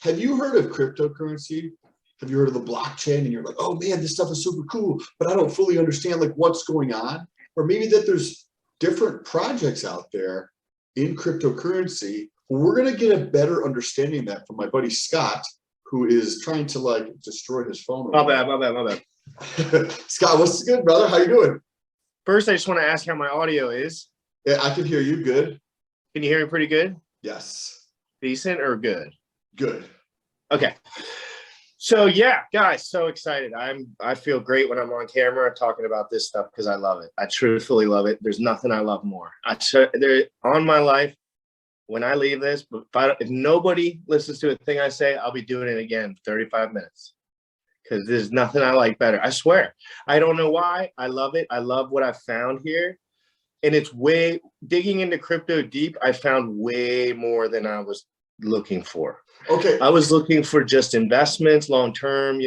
have you heard of cryptocurrency? Have you heard of the blockchain? And you're like, oh man, this stuff is super cool, but I don't fully understand like what's going on. Or maybe that there's different projects out there in cryptocurrency. We're going to get a better understanding of that from my buddy Scott, who is trying to like destroy his phone. My bad. Scott, what's good, brother? How you doing? First, I just want to ask how my audio is. Yeah, I can hear you good. Can you hear me pretty good? Yes. Decent or good? Good. Okay. So yeah, guys, so excited. I feel great when I'm on camera talking about this stuff because I love it. I truthfully love it. There's nothing I love more. On my life, when I leave this, if nobody listens to a thing I say, I'll be doing it again 35 minutes. Because there's nothing I like better. I swear. I don't know why. I love it. I love what I found here. And it's digging into crypto deep, I found way more than I was looking for. Okay. I was looking for just investments, long-term,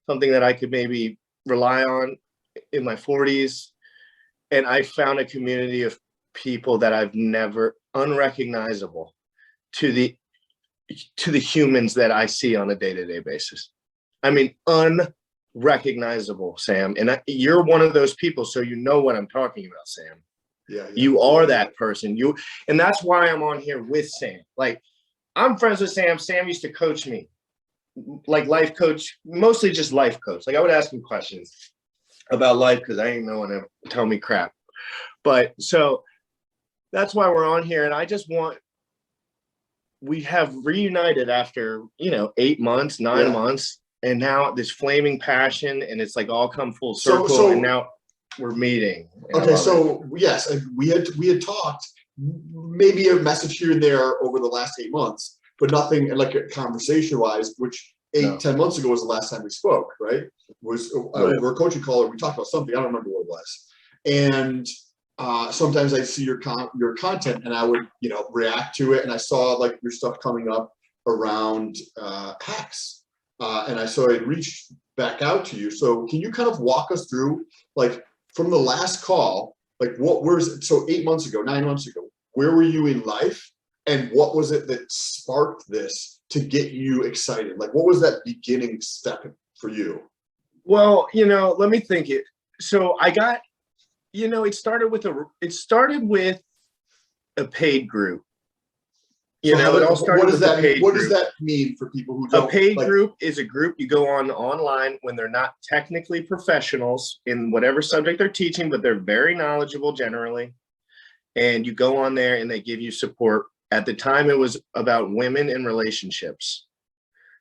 something that I could maybe rely on in my 40s. And I found a community of people that I've never, unrecognizable to the humans that I see on a day-to-day basis. I mean, unrecognizable, Sam. And you're one of those people, so you know what I'm talking about, Sam. Yeah. You are that person. And that's why I'm on here with Sam. Like, I'm friends with Sam. Sam used to coach me, like life coach, mostly just life coach. Like I would ask him questions about life because I ain't no one to tell me crap. But so that's why we're on here. And we have reunited after, 8 months, 9 months. And now this flaming passion, and it's like all come full circle. And now we're meeting. Okay, so yes, we had talked, maybe a message here and there over the last 8 months, but nothing like conversation wise, which 10 months ago was the last time we spoke, right? Over a coaching call, or we talked about something, I don't remember what it was. And sometimes I see your content and I would, react to it. And I saw like your stuff coming up around HEX. And I reached back out to you. So can you kind of walk us through, like, from the last call, like so 8 months ago, 9 months ago, where were you in life? And what was it that sparked this to get you excited? Like, what was that beginning step for you? Well, let me think it. So I got, it started with a paid group. It all started with a paid group. What does that mean for people who don't? A paid group is a group you go on online when they're not technically professionals in whatever subject they're teaching, but they're very knowledgeable generally. And you go on there and they give you support. At the time, it was about women and relationships.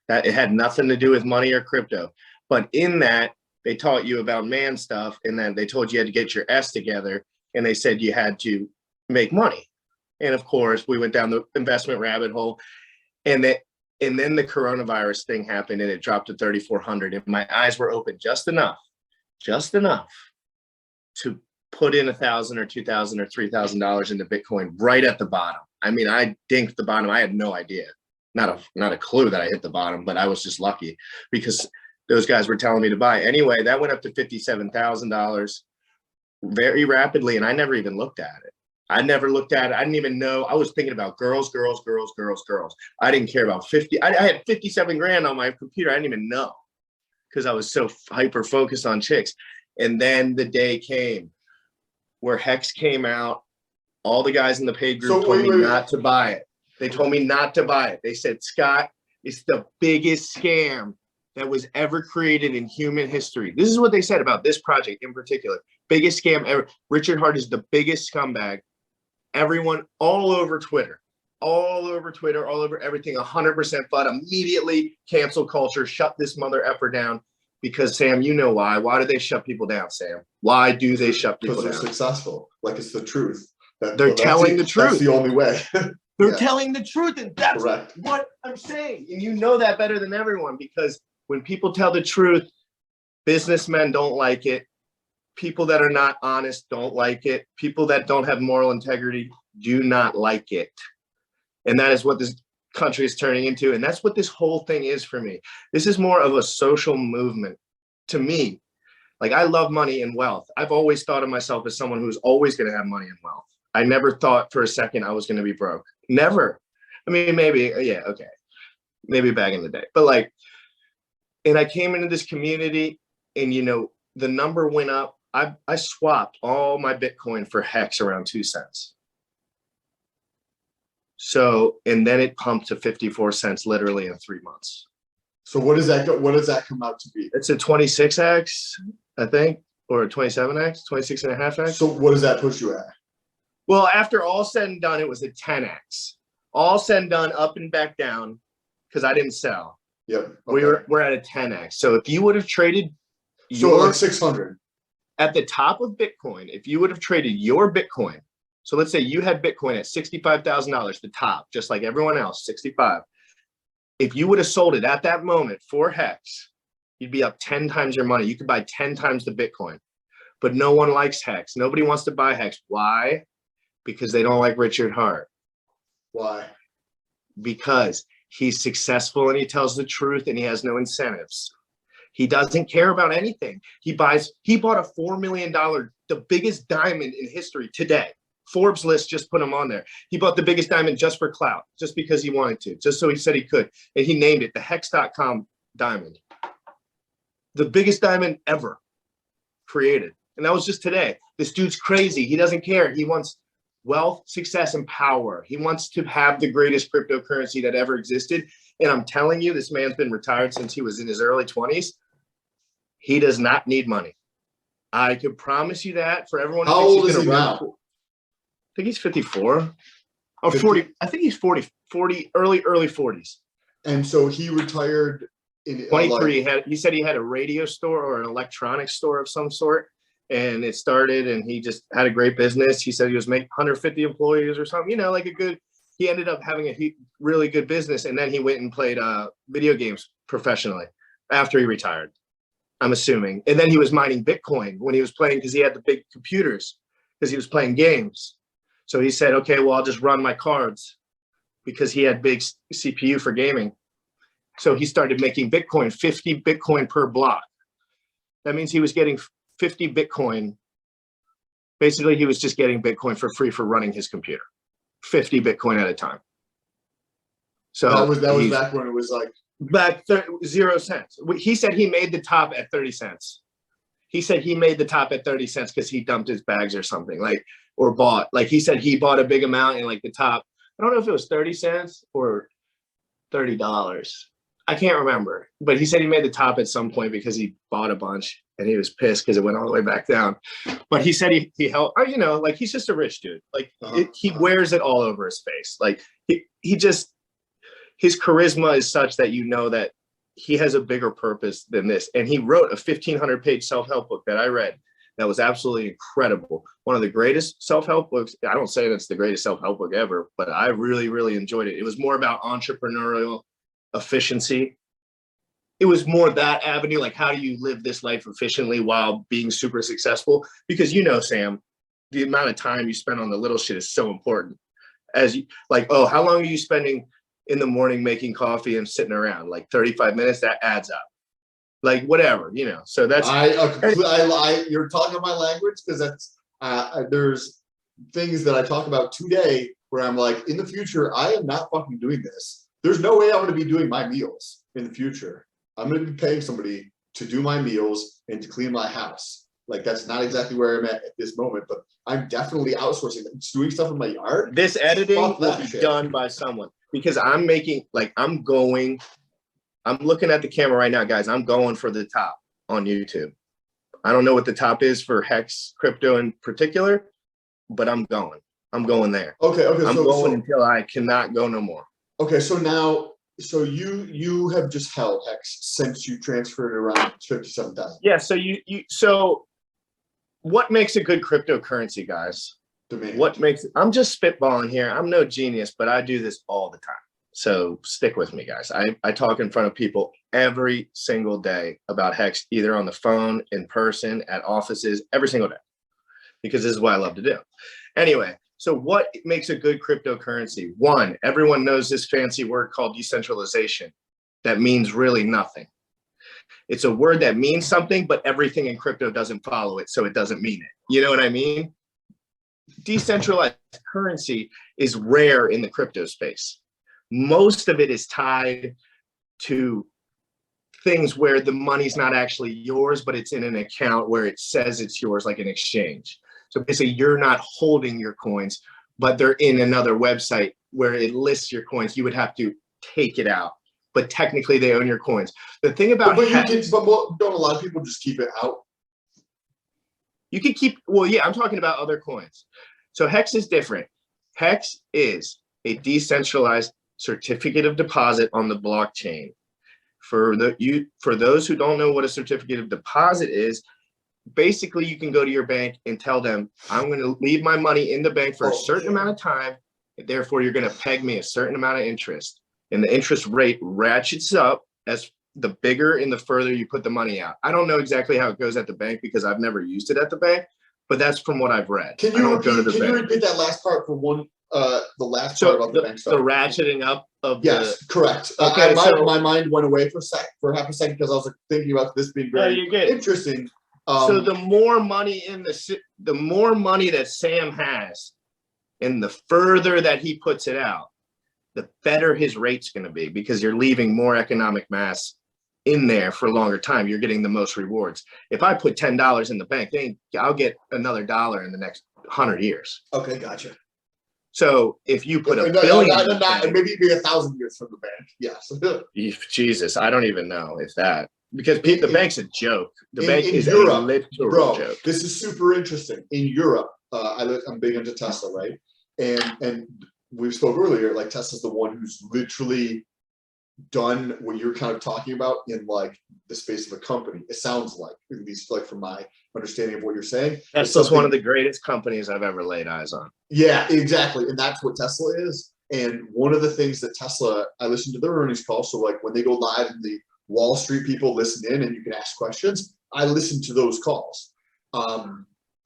That it had nothing to do with money or crypto. But in that, they taught you about man stuff, and then they told you had to get your S together, and they said you had to make money. And of course, we went down the investment rabbit hole, and then the coronavirus thing happened, and it dropped to 3,400. And my eyes were open just enough to put in $1,000 or $2,000 or $3,000 into Bitcoin right at the bottom. I mean, I dinked the bottom. I had no idea, not a clue that I hit the bottom, but I was just lucky because those guys were telling me to buy. Anyway, that went up to $57,000 very rapidly, and I never even looked at it. I never looked at it. I didn't even know. I was thinking about girls. I didn't care about 50. I had 57 grand on my computer. I didn't even know because I was so hyper focused on chicks. And then the day came where HEX came out. All the guys in the paid group told me not to buy it. They told me not to buy it. They said, Scott, it's the biggest scam that was ever created in human history. This is what they said about this project in particular. Biggest scam ever. Richard Hart is the biggest scumbag. Everyone all over Twitter, all over everything, 100% but immediately cancel culture, shut this mother effer down. Because Sam, you know why. Why do they shut people down, Sam? Why do they shut people down? Because they're successful. Like, it's the truth. They're telling the truth. That's the only way. They're telling the truth, and that's correct. What I'm saying. And you know that better than everyone, because when people tell the truth, businessmen don't like it. People that are not honest don't like it. People that don't have moral integrity do not like it. And that is what this country is turning into. And that's what this whole thing is for me. This is more of a social movement to me. Like, I love money and wealth. I've always thought of myself as someone who's always going to have money and wealth. I never thought for a second I was going to be broke. Never. I mean, maybe, yeah, okay. maybe back in the day, but like, and I came into this community and, you know, the number went up. I swapped all my Bitcoin for HEX around 2 cents. So, and then it pumped to 54 cents literally in 3 months. So what does that come out to be? It's a 26x, I think, or a 27x, 26.5x. So what does that push you at? Well, after all said and done, it was a 10x. All said and done, up and back down, because I didn't sell. Yep. Okay. We're at a 10x. So if you would have traded like 600 at the top of Bitcoin, if you would have traded your Bitcoin, so let's say you had Bitcoin at $65,000, the top, just like everyone else, 65. If you would have sold it at that moment for HEX, you'd be up 10 times your money. You could buy 10 times the Bitcoin, but no one likes HEX. Nobody wants to buy HEX. Why? Because they don't like Richard Hart. Why? Because he's successful and he tells the truth and he has no incentives. He doesn't care about anything. He bought a $4 million, the biggest diamond in history today. Forbes list just put him on there. He bought the biggest diamond just for clout, just because he wanted to, just so he said he could. And he named it the HEX.com diamond. The biggest diamond ever created. And that was just today. This dude's crazy. He doesn't care. He wants wealth, success, and power. He wants to have the greatest cryptocurrency that ever existed. And I'm telling you, this man's been retired since he was in his early 20s. He does not need money. I could promise you that for everyone. How old is he now? I think he's 54 or 40. I think he's 40, early 40s. And so he retired in 23. He said he had a radio store or an electronics store of some sort. And it started and he just had a great business. He said he was making 150 employees or something, you know, like he ended up having a really good business. And then he went and played video games professionally after he retired, I'm assuming. And then he was mining Bitcoin when he was playing, because he had the big computers, because he was playing games. So he said, okay, well, I'll just run my cards, because he had big CPU for gaming. So he started making Bitcoin, 50 Bitcoin per block. That means he was getting 50 Bitcoin. Basically, he was just getting Bitcoin for free for running his computer, 50 Bitcoin at a time. So that was back when it was like back 0 cents. He said he made the top at 30 cents. He said he made the top at 30 cents because he dumped his bags or something, like, or bought, like he said he bought a big amount and like the top, I don't know if it was 30 cents or $30. I can't remember, but he said he made the top at some point because he bought a bunch and he was pissed because it went all the way back down. But he said he held, you know, like he's just a rich dude. Like he wears it all over his face. Like he just, his charisma is such that you know that he has a bigger purpose than this. And he wrote a 1,500-page self-help book that I read that was absolutely incredible. One of the greatest self-help books. I don't say that's the greatest self-help book ever, but I really, really enjoyed it. It was more about entrepreneurial efficiency. It was more that avenue, like how do you live this life efficiently while being super successful? Because you know, Sam, the amount of time you spend on the little shit is so important. As you like, oh, how long are you spending in the morning making coffee and sitting around? Like 35 minutes, that adds up. Like whatever, you know. So that's you're talking my language, because that's there's things that I talk about today where I'm like, in the future, I am not fucking doing this. There's no way I'm going to be doing my meals in the future. I'm going to be paying somebody to do my meals and to clean my house. Like, that's not exactly where I'm at this moment, but I'm definitely outsourcing. It's doing stuff in my yard. This editing will be done by someone, because I'm making, like, I'm looking at the camera right now, guys. I'm going for the top on YouTube. I don't know what the top is for HEX crypto in particular, but I'm going there. Okay. I'm going until I cannot go no more. Okay, so now, you have just held HEX since you transferred around 57,000. Yeah. So what makes a good cryptocurrency, guys? Demand. What makes it? I'm just spitballing here. I'm no genius, but I do this all the time. So stick with me, guys. I talk in front of people every single day about HEX, either on the phone, in person, at offices, every single day, because this is what I love to do. Anyway. So what makes a good cryptocurrency? One, everyone knows this fancy word called decentralization. That means really nothing. It's a word that means something, but everything in crypto doesn't follow it, so it doesn't mean it. You know what I mean? Decentralized currency is rare in the crypto space. Most of it is tied to things where the money's not actually yours, but it's in an account where it says it's yours, like an exchange. So basically you're not holding your coins, but they're in another website where it lists your coins. You would have to take it out, but technically they own your coins. The thing about HEX, don't a lot of people just keep it out? you can keep, well, yeah, I'm talking about other coins. So HEX is different. HEX is a decentralized certificate of deposit on the blockchain. For those who don't know what a certificate of deposit is, basically you can go to your bank and tell them, I'm going to leave my money in the bank for a certain amount of time, and therefore you're going to peg me a certain amount of interest. And the interest rate ratchets up as the bigger and the further you put the money out. I don't know exactly how it goes at the bank because I've never used it at the bank, but that's from what I've read. Can you repeat that last part for one? The last part about the bank stuff. The ratcheting up of correct. Okay, my mind went away for half a second because I was thinking about this being very interesting. So the more money the more money that Sam has, and the further that he puts it out, the better his rate's going to be, because you're leaving more economic mass in there for a longer time. You're getting the most rewards. If I put $10 in the bank, then I'll get another $1 in the next 100 years. Okay, gotcha. So if you put $1 billion, maybe 1,000 years from the bank. Yes. Jesus, I don't even know if that, because the bank's a joke. The bank is Europe, a literal joke. This is super interesting. In Europe, I'm big into Tesla, right? And we spoke earlier, like Tesla's the one who's literally done what you're kind of talking about in like the space of a company. It sounds like, at least like from my understanding of what you're saying. Tesla's one of the greatest companies I've ever laid eyes on. Yeah, exactly. And that's what Tesla is. And one of the things that Tesla, I listened to their earnings call. So like when they go live and the Wall Street people listen in and you can ask questions, I listen to those calls.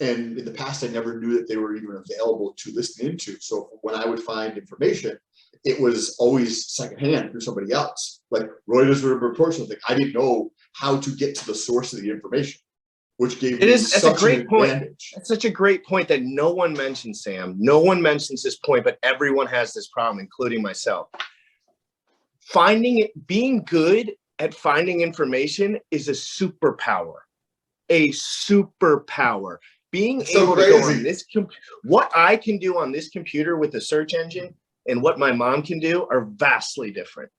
And in the past, I never knew that they were even available to listen into. So when I would find information, it was always secondhand through somebody else. Like Reuters would report something. I didn't know how to get to the source of the information, which gave me such an advantage. That's such a great point that no one mentions, Sam. No one mentions this point, but everyone has this problem, including myself. Being good at finding information is a superpower. A superpower. Being able to go on this, what I can do on this computer with the search engine and what my mom can do are vastly different.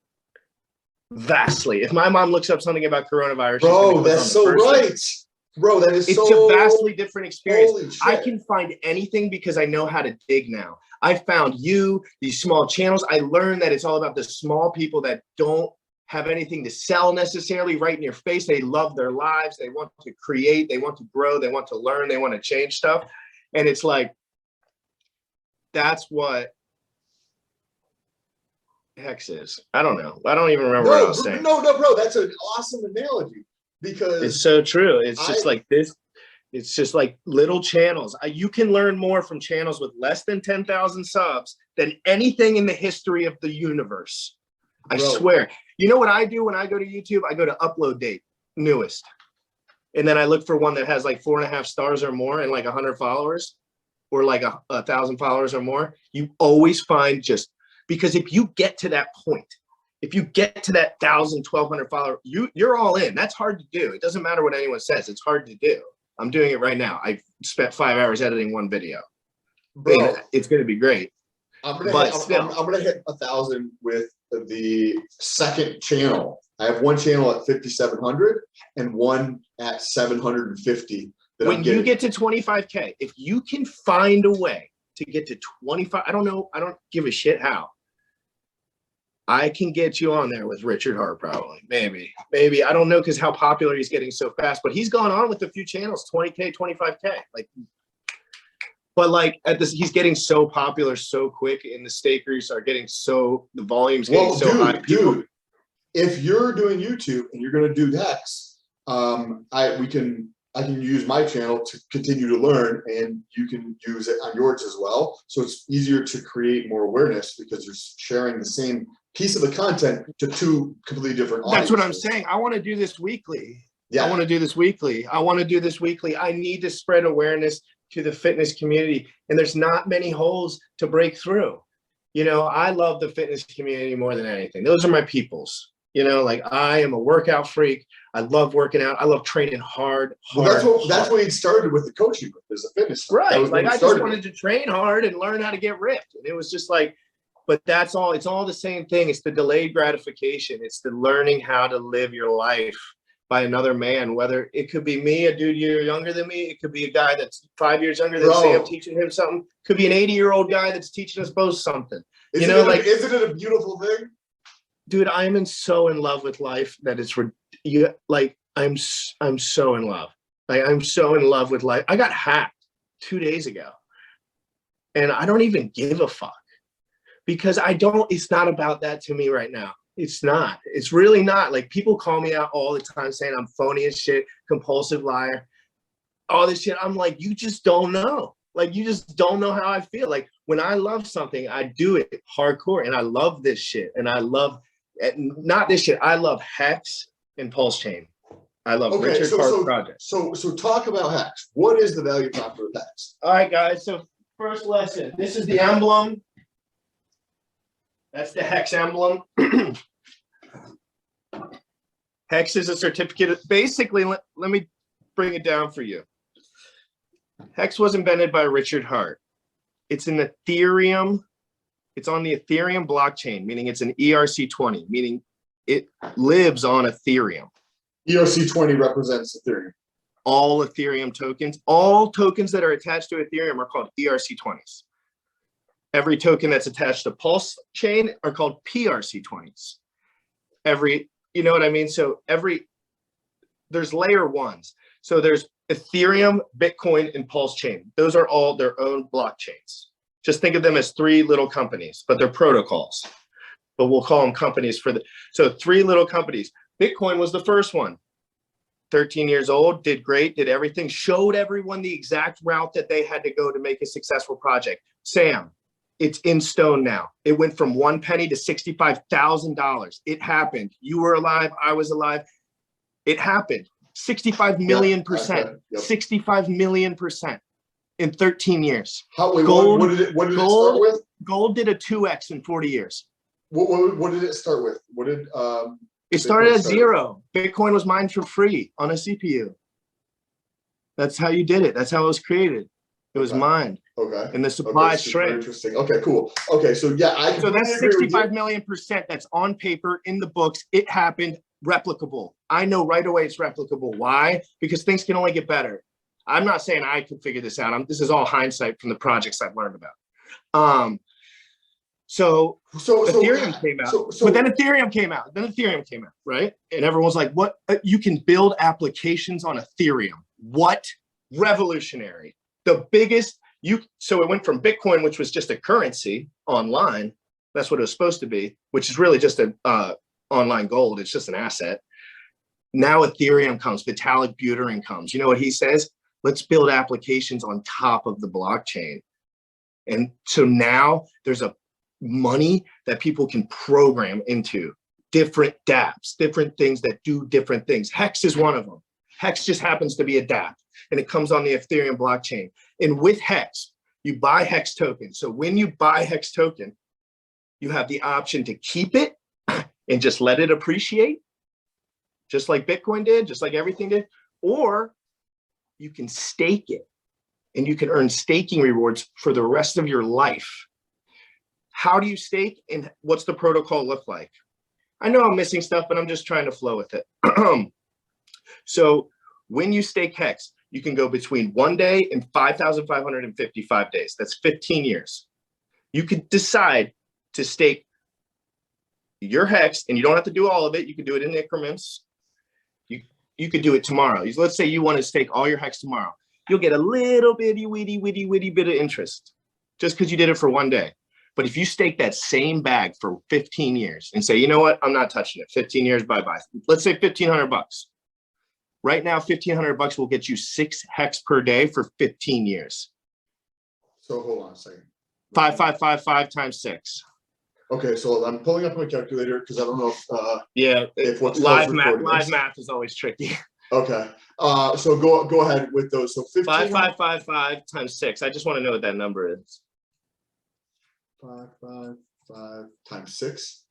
Vastly. If my mom looks up something about coronavirus, bro, that's so right. Bro, that is it's a vastly different experience. I can find anything because I know how to dig now. I found these small channels. I learned that it's all about the small people that don't have anything to sell necessarily right in your face. They love their lives. They want to create. They want to grow. They want to learn. They want to change stuff. And it's like, that's what HEX is. I don't know. I don't even remember what I was saying. No, bro. That's an awesome analogy because it's so true. It's just like this. It's just like little channels. You can learn more from channels with less than 10,000 subs than anything in the history of the universe. I swear. You know what I do when I go to YouTube? I go to upload date, newest. And then I look for one that has like 4.5 stars or more and like 100 followers or like 1,000 followers or more. You always find because if you get to that point, if you get to that 1,000, 1,200 followers, you're all in. That's hard to do. It doesn't matter what anyone says. It's hard to do. I'm doing it right now. I spent 5 hours editing one video. Bro, it's going to be great. I'm gonna hit 1,000 with the second channel. I have one channel at 5,700 and one at 750. When you get to 25K, if you can find a way to get to 25, I don't know. I don't give a shit how. I can get you on there with Richard Hart, probably. Maybe. I don't know, because how popular he's getting so fast, but he's gone on with a few channels, 20K, 25K. But like he's getting so popular so quick, and the stakers are getting the volume's getting high. Dude, if you're doing YouTube and you're going to do HEX, I can use my channel to continue to learn, and you can use it on yours as well. So it's easier to create more awareness because you're sharing the same piece of the content to two completely different audiences. That's what I'm saying. I want to do this weekly. Yeah. I want to do this weekly. I need to spread awareness to the fitness community, and there's not many holes to break through. You know, I love the fitness community more than anything. Those are my peoples. You know, like I am a workout freak. I love working out. I love training hard. Well, that's what he started with the coaching with, is the fitness stuff. Right. Like I just wanted to train hard and learn how to get ripped. And it was just like, but that's all, it's all the same thing. It's the delayed gratification. It's the learning how to live your life by another man, whether it could be me, a dude year younger than me. It could be a guy that's 5 years younger than Sam teaching him something. Could be an 80-year-old guy that's teaching us both something. Isn't it a beautiful thing? Dude, I'm so in love with life that it's like I'm so in love. Like I'm so in love with life. I got hacked 2 days ago, and I don't even give a fuck because it's not about that to me right now. It's not. It's really not. Like people call me out all the time saying I'm phony as shit, compulsive liar, all this shit. I'm like, you just don't know. Like you just don't know how I feel. Like when I love something, I do it hardcore, and I love this shit, and I love. Not this shit. I love HEX and Pulse Chain. I love Richard Park projects. So talk about HEX. What is the value prop for HEX? All right, guys. So first lesson. This is the emblem. That's the HEX emblem. HEX is a certificate. Basically, let me bring it down for you. HEX was invented by Richard Hart. It's an Ethereum. It's on the Ethereum blockchain, meaning it's an ERC20, meaning it lives on Ethereum. ERC20 represents Ethereum. All Ethereum tokens, all tokens that are attached to Ethereum are called ERC20s. Every token that's attached to Pulse chain are called PRC20s. You know what I mean? So there's layer ones. So there's Ethereum, Bitcoin, and Pulse chain. Those are all their own blockchains. Just think of them as three little companies, but they're protocols. But we'll call them companies so three little companies. Bitcoin was the first one. 13 years old, did great, did everything, showed everyone the exact route that they had to go to make a successful project. Sam, it's in stone now. It went from 1 penny to $65,000. It happened. You were alive, I was alive. It happened. 65 million percent. 65 million percent. In 13 years. What did it start with? Gold did a 2x in 40 years. What did it start with? It started at zero. Bitcoin was mined for free on a CPU. That's how you did it. That's how it was created. It was mined. Okay. And the supply shrank. Interesting. Okay, cool. Okay, so yeah, so that's 65 million percent. That's on paper, in the books. It happened, replicable. I know right away it's replicable. Why? Because things can only get better. I'm not saying I could figure this out. This is all hindsight from the projects I've learned about. So Ethereum came out, but then Ethereum came out. Right? And everyone's like, "What? You can build applications on Ethereum? What? Revolutionary! The biggest." So it went from Bitcoin, which was just a currency online. That's what it was supposed to be, which is really just an online gold. It's just an asset. Now Ethereum comes. Vitalik Buterin comes. You know what he says? Let's build applications on top of the blockchain. And so now there's a money that people can program into different dApps, different things that do different things. HEX is one of them. HEX just happens to be a dApp, and it comes on the Ethereum blockchain. And with HEX, you buy HEX token. So when you buy HEX token, you have the option to keep it and just let it appreciate, just like Bitcoin did, just like everything did, or you can stake it and you can earn staking rewards for the rest of your life. How do you stake and what's the protocol look like? I know I'm missing stuff, but I'm just trying to flow with it. So when you stake HEX, you can go between 1 day and 5,555 days. That's 15 years. You could decide to stake your HEX, and you don't have to do all of it. You can do it in increments. You could do it tomorrow. Let's say you want to stake all your HEX tomorrow. You'll get a little bitty, witty bit of interest just because you did it for 1 day. But if you stake that same bag for 15 years and say, you know what, I'm not touching it. 15 years, bye-bye. Let's say 1,500 bucks. Right now, 1,500 bucks will get you 6 HEX per day for 15 years. So hold on a second. 5,555 times 6. Okay, so I'm pulling up my calculator because I don't know if live math is always tricky. Okay, so go ahead with those. So 5,555 times 6. I just want to know what that number is. 555 times 6.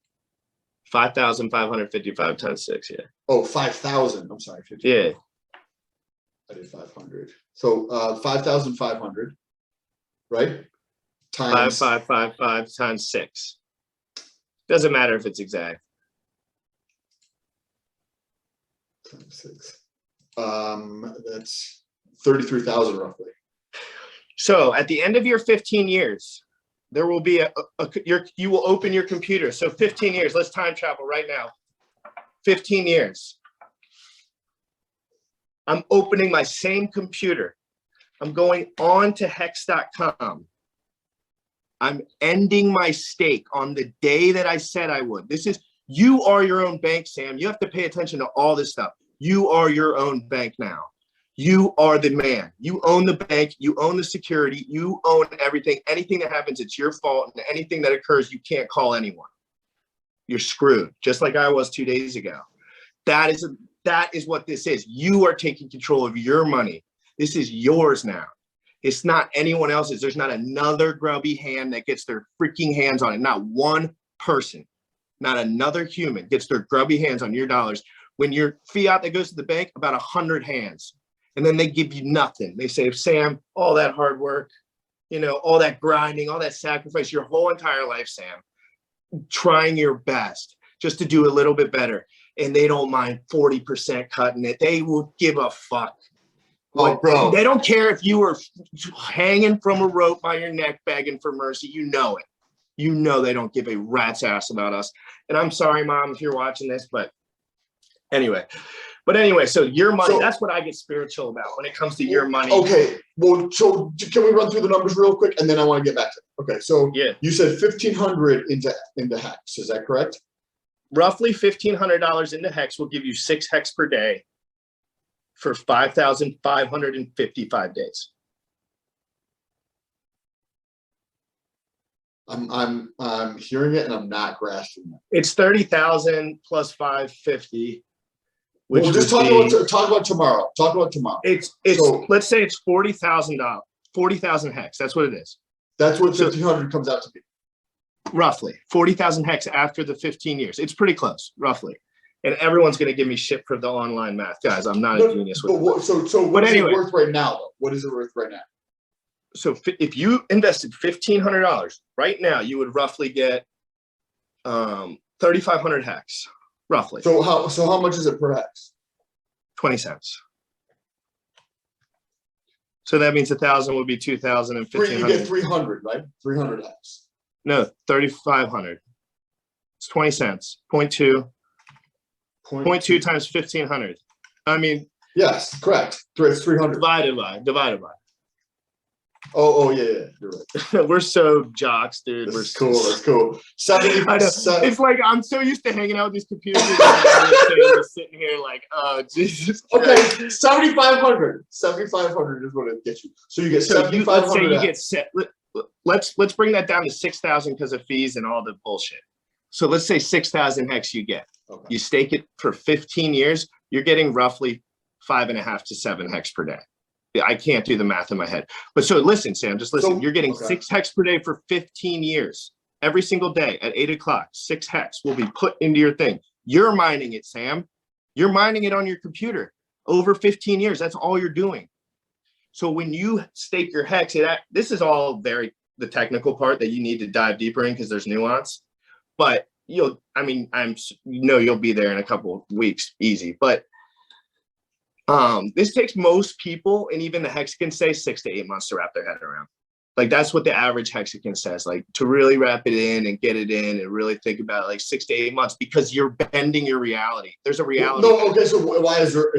5,555 times 6. Yeah. Oh, 5,000. I'm sorry. 50. Yeah. I did 500. So 5,500, right? Times 5,555 times 6. Doesn't matter if it's exact. times 6. That's 33,000 roughly. So at the end of your 15 years, there will be you will open your computer. So 15 years, let's time travel right now. 15 years. I'm opening my same computer. I'm going on to hex.com. I'm ending my stake on the day that I said I would. You are your own bank, Sam. You have to pay attention to all this stuff. You are your own bank now. You are the man. You own the bank. You own the security. You own everything. Anything that happens, it's your fault. And anything that occurs, you can't call anyone. You're screwed, just like I was 2 days ago. That is what this is. You are taking control of your money. This is yours now. It's not anyone else's. There's not another grubby hand that gets their freaking hands on it. Not one person, not another human gets their grubby hands on your dollars. When your fiat that goes to the bank, about 100 hands. And then they give you nothing. They say, Sam, all that hard work, all that grinding, all that sacrifice, your whole entire life, Sam, trying your best just to do a little bit better. And they don't mind 40% cutting it. They will give a fuck. Oh, bro. They don't care if you were hanging from a rope by your neck begging for mercy. You know it. You know they don't give a rat's ass about us. And I'm sorry, Mom, if you're watching this, but anyway. So your money, that's what I get spiritual about when it comes to your money. Okay. Well, so can we run through the numbers real quick? And then I want to get back to it. Okay. So yeah, you said 1,500 into HEX. Is that correct? Roughly $1,500 into HEX will give you 6 HEX per day for 5,555 days. I'm hearing it and I'm not grasping it. It's 30,000 plus 550. Which we'll just talk about tomorrow. Talk about tomorrow. It's so, let's say it's $40,000, 40,000 HEX. That's what it is. That's what 1,500 comes out to be. Roughly 40,000 HEX after the 15 years. It's pretty close, roughly. And everyone's going to give me shit for the online math, guys. I'm not a genius with it. So what is it worth right now, though? What is it worth right now? So if you invested $1,500 right now, you would roughly get 3,500 HEX, roughly. So how much is it per HEX? 20 cents. So that means 1,000 would be 2,000 and 1,500. You get 300, right? 300 HEX. No, 3,500. It's 20 cents. 0.2. 0.2 times 1,500. I mean. Yes, correct. It's 300. Divided by. Oh yeah, you're right. We're so jocks, dude. That's cool. 70. I know. It's like I'm so used to hanging out with these computers. Just sitting here like, oh Jesus. Okay, 7,500. 7,500 is what it gets you. So you get 7,500. Let's say you get let's bring that down to 6,000 because of fees and all the bullshit. So let's say 6,000 HEX you get. Okay. You stake it for 15 years. You're getting roughly 5.5 to 7 HEX per day. I can't do the math in my head. But so listen, Sam, just listen. You're getting 6 HEX per day for 15 years. Every single day at 8 o'clock, 6 HEX will be put into your thing. You're mining it, Sam. You're mining it on your computer over 15 years. That's all you're doing. So when you stake your HEX, this is all the technical part that you need to dive deeper in because there's nuance. But you'll be there in a couple of weeks, easy. But this takes most people, and even the Hexagon say 6 to 8 months to wrap their head around. Like that's what the average Hexagon says, like to really wrap it in and get it in and really think about it, like 6 to 8 months, because you're bending your reality. There's a reality. No, okay. So why is there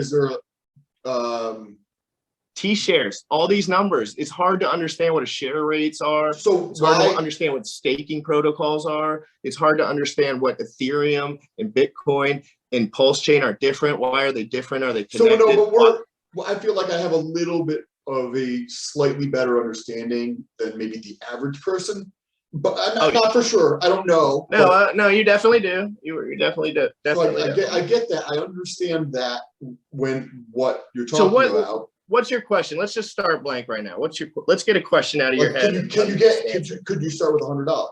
T-shares, all these numbers? It's hard to understand what a share rates are. So it's hard to understand what staking protocols are. It's hard to understand what Ethereum and Bitcoin and Pulse Chain are different. Why are they different? Are they connected? So no, but I feel like I have a little bit of a slightly better understanding than maybe the average person, but I'm not for sure. I don't know. No, you definitely do. You definitely do. Definitely. So I get that. I understand that what you're talking about. What's your question? Let's just start blank right now. Let's get a question out of your head. Could you start with $100?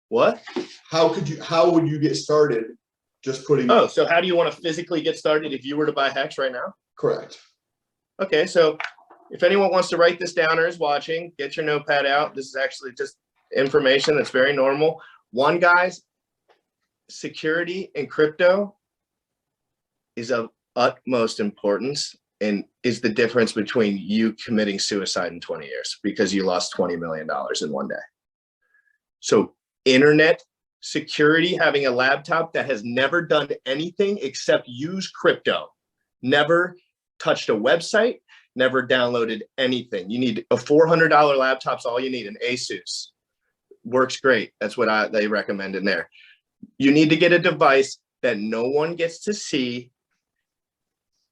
What? How would you get started just putting? Oh, so how do you want to physically get started if you were to buy HEX right now? Correct. Okay, so if anyone wants to write this down or is watching, get your notepad out. This is actually just information that's very normal. One, guys, security in crypto is of utmost importance and is the difference between you committing suicide in 20 years because you lost $20 million in one day. So internet security, having a laptop that has never done anything except use crypto, never touched a website, never downloaded anything. You need a $400 laptop's all you need, an Asus. Works great. That's what they recommend in there. You need to get a device that no one gets to see.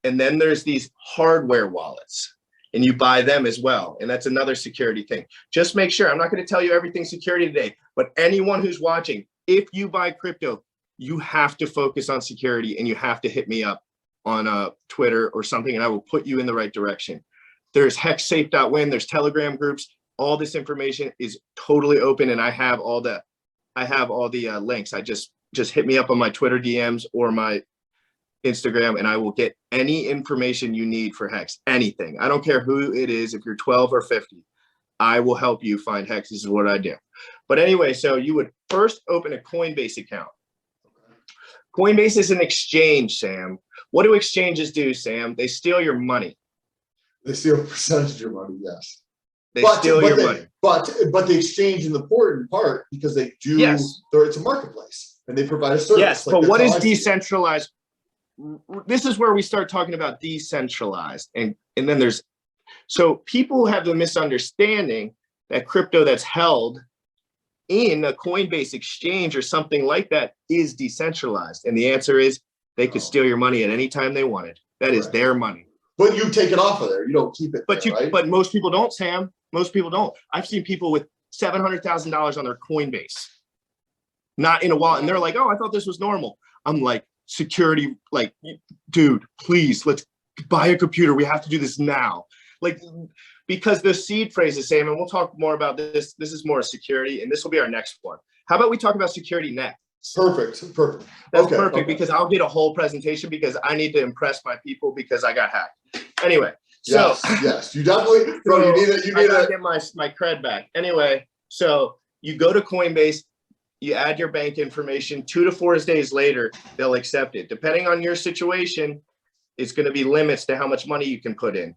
And then there's these hardware wallets and you buy them as well. And that's another security thing. Just make sure, I'm not going to tell you everything security today, but anyone who's watching, if you buy crypto, you have to focus on security and you have to hit me up on Twitter or something, and I will put you in the right direction. There's hexsafe.win, there's Telegram groups. All this information is totally open, and I have all the links. I just hit me up on my Twitter DMs or my Instagram, and I will get any information you need for HEX, anything. I don't care who it is, if you're 12 or 50, I will help you find HEX. This is what I do. But anyway, so you would first open a Coinbase account. Coinbase is an exchange, Sam. What do exchanges do, Sam? They steal your money. They steal a percentage of your money, yes. They steal your money. But the exchange is the important part because they do. Yes. It's a marketplace and they provide a service. Yes, but what is decentralized? This is where we start talking about decentralized, and then there's so people have the misunderstanding that crypto that's held in a Coinbase exchange or something like that is decentralized, and the answer is they could steal your money at any time they wanted. That is their money. But you take it off of there. You don't keep it. But right? But most people don't, Sam. Most people don't. I've seen people with $700,000 on their Coinbase, not in a wallet, and they're like, "Oh, I thought this was normal." I'm like, security, like, dude, please, let's buy a computer. We have to do this now. Like, because the seed phrase is Sam, and we'll talk more about this. This is more security, and this will be our next one. How about we talk about security next? Perfect. That's perfect because I'll get a whole presentation because I need to impress my people because I got hacked. Anyway, so yes, you definitely, bro. You need to get my cred back. Anyway, so you go to Coinbase, you add your bank information. 2 to 4 days later, they'll accept it. Depending on your situation, it's going to be limits to how much money you can put in.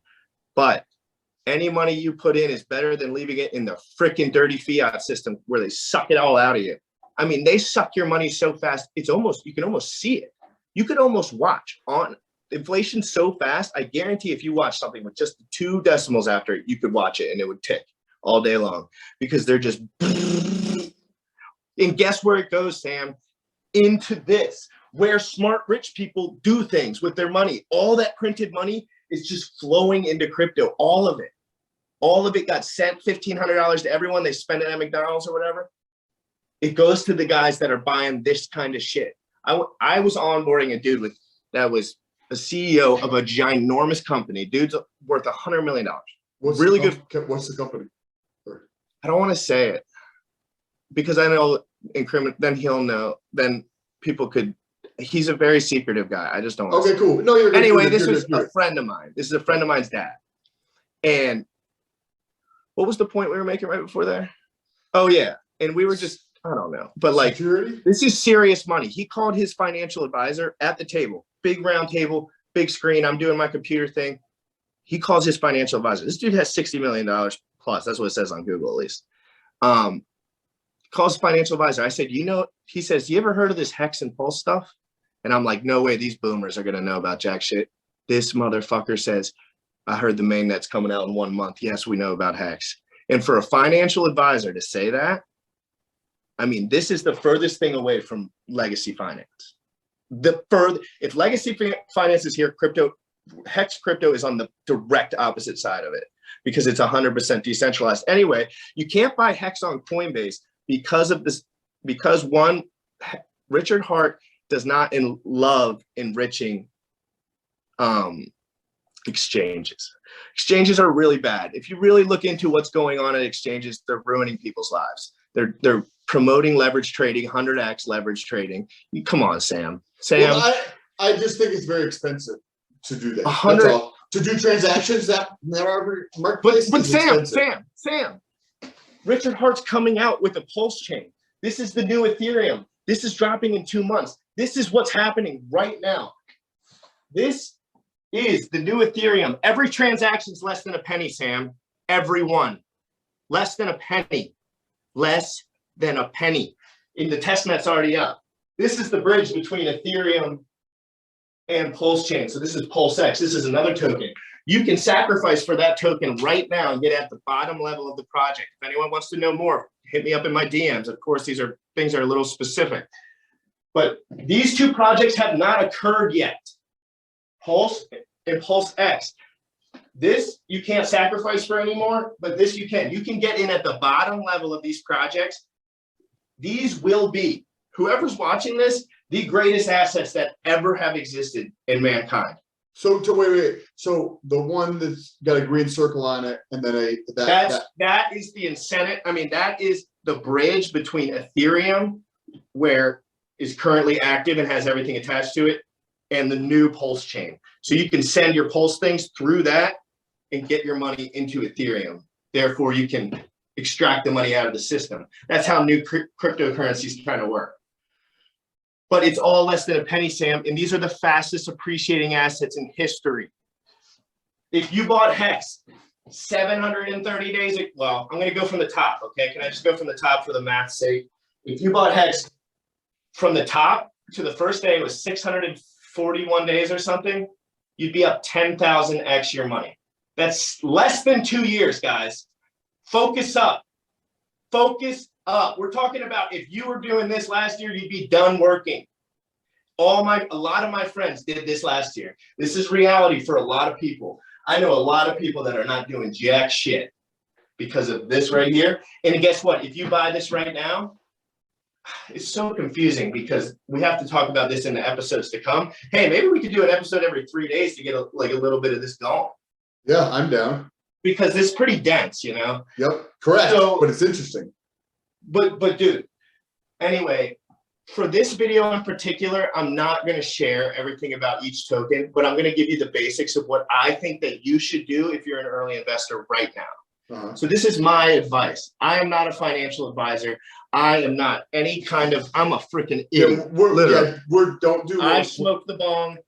But any money you put in is better than leaving it in the freaking dirty fiat system where they suck it all out of you. I mean, they suck your money so fast, it's almost, you can almost see it. You could almost watch on inflation so fast. I guarantee if you watch something with just 2 decimals after it, you could watch it and it would tick all day long because they're just, and guess where it goes, Sam? Into this, where smart, rich people do things with their money. All that printed money is just flowing into crypto, all of it. All of it got sent $1,500 to everyone. They spend it at McDonald's or whatever. It goes to the guys that are buying this kind of shit. I was onboarding a dude that was a CEO of a ginormous company. Dude's worth $100 million. Really good. What's the company? I don't want to say it because I know then he'll know. Then people could. He's a very secretive guy. I just don't want to say. Cool. No, you're good. Anyway, this is a friend of mine. This is a friend of mine's dad. And what was the point we were making right before there? Oh yeah, and we were just. I don't know, but like, security? This is serious money. He called his financial advisor at the table, big round table, big screen. I'm doing my computer thing. He calls his financial advisor. This dude has $60 million plus. That's what it says on Google, at least. Calls financial advisor. I said, he says, you ever heard of this HEX and Pulse stuff? And I'm like, no way. These boomers are going to know about jack shit. This motherfucker says, I heard the mainnet's coming out in 1 month. Yes, we know about HEX. And for a financial advisor to say that, I mean, this is the furthest thing away from legacy finance. If legacy finance is here, HEX crypto is on the direct opposite side of it because it's 100% decentralized. Anyway, you can't buy HEX on Coinbase because of this. Because one, Richard Hart does not love enriching exchanges. Exchanges are really bad. If you really look into what's going on at exchanges, they're ruining people's lives. They're promoting leverage trading, 100x leverage trading. Come on, Sam. Well, I just think it's very expensive to do that. 100. That's all. To do transactions that are marketplace But is expensive. Sam, Richard Hart's coming out with a pulse chain. This is the new Ethereum. This is dropping in 2 months. This is what's happening right now. This is the new Ethereum. Every transaction is less than a penny, Sam. Every one. Less than a penny. Less than a penny. In the testnet's already up. This is the bridge between Ethereum and Pulse Chain. So this is Pulse X. This is another token. You can sacrifice for that token right now and get at the bottom level of the project. If anyone wants to know more, hit me up in my DMs. Of course, these are things that are a little specific. But these two projects have not occurred yet. Pulse and Pulse X. This you can't sacrifice for anymore, but this you can. You can get in at the bottom level of these projects. These will be, whoever's watching this, the greatest assets that ever have existed in mankind. So wait. So the one that's got a green circle on it, and then that is the incentive. I mean, that is the bridge between Ethereum, where is currently active and has everything attached to it, and the new Pulse chain. So you can send your Pulse things through that and get your money into Ethereum. Therefore, you can extract the money out of the system. That's how new cryptocurrencies kind of work. But it's all less than a penny, Sam, and these are the fastest appreciating assets in history. If you bought HEX 730 days, well, I'm going to go from the top, okay? Can I just go from the top for the math's sake? If you bought HEX from the top to the first day, it was 641 days or something, you'd be up 10,000x your money. That's less than 2 years, guys. Focus up. Focus up. We're talking about if you were doing this last year, you'd be done working. A lot of my friends did this last year. This is reality for a lot of people. I know a lot of people that are not doing jack shit because of this right here. And guess what? If you buy this right now, it's so confusing because we have to talk about this in the episodes to come. Hey, maybe we could do an episode every 3 days to get a little bit of this going. Yeah, I'm down. Because it's pretty dense, you know? Yep, correct, so, but it's interesting. But dude, anyway, for this video in particular, I'm not going to share everything about each token, but I'm going to give you the basics of what I think that you should do if you're an early investor right now. So this is my advice. I am not a financial advisor. I am not any kind of, I'm a freaking idiot. I smoked the bong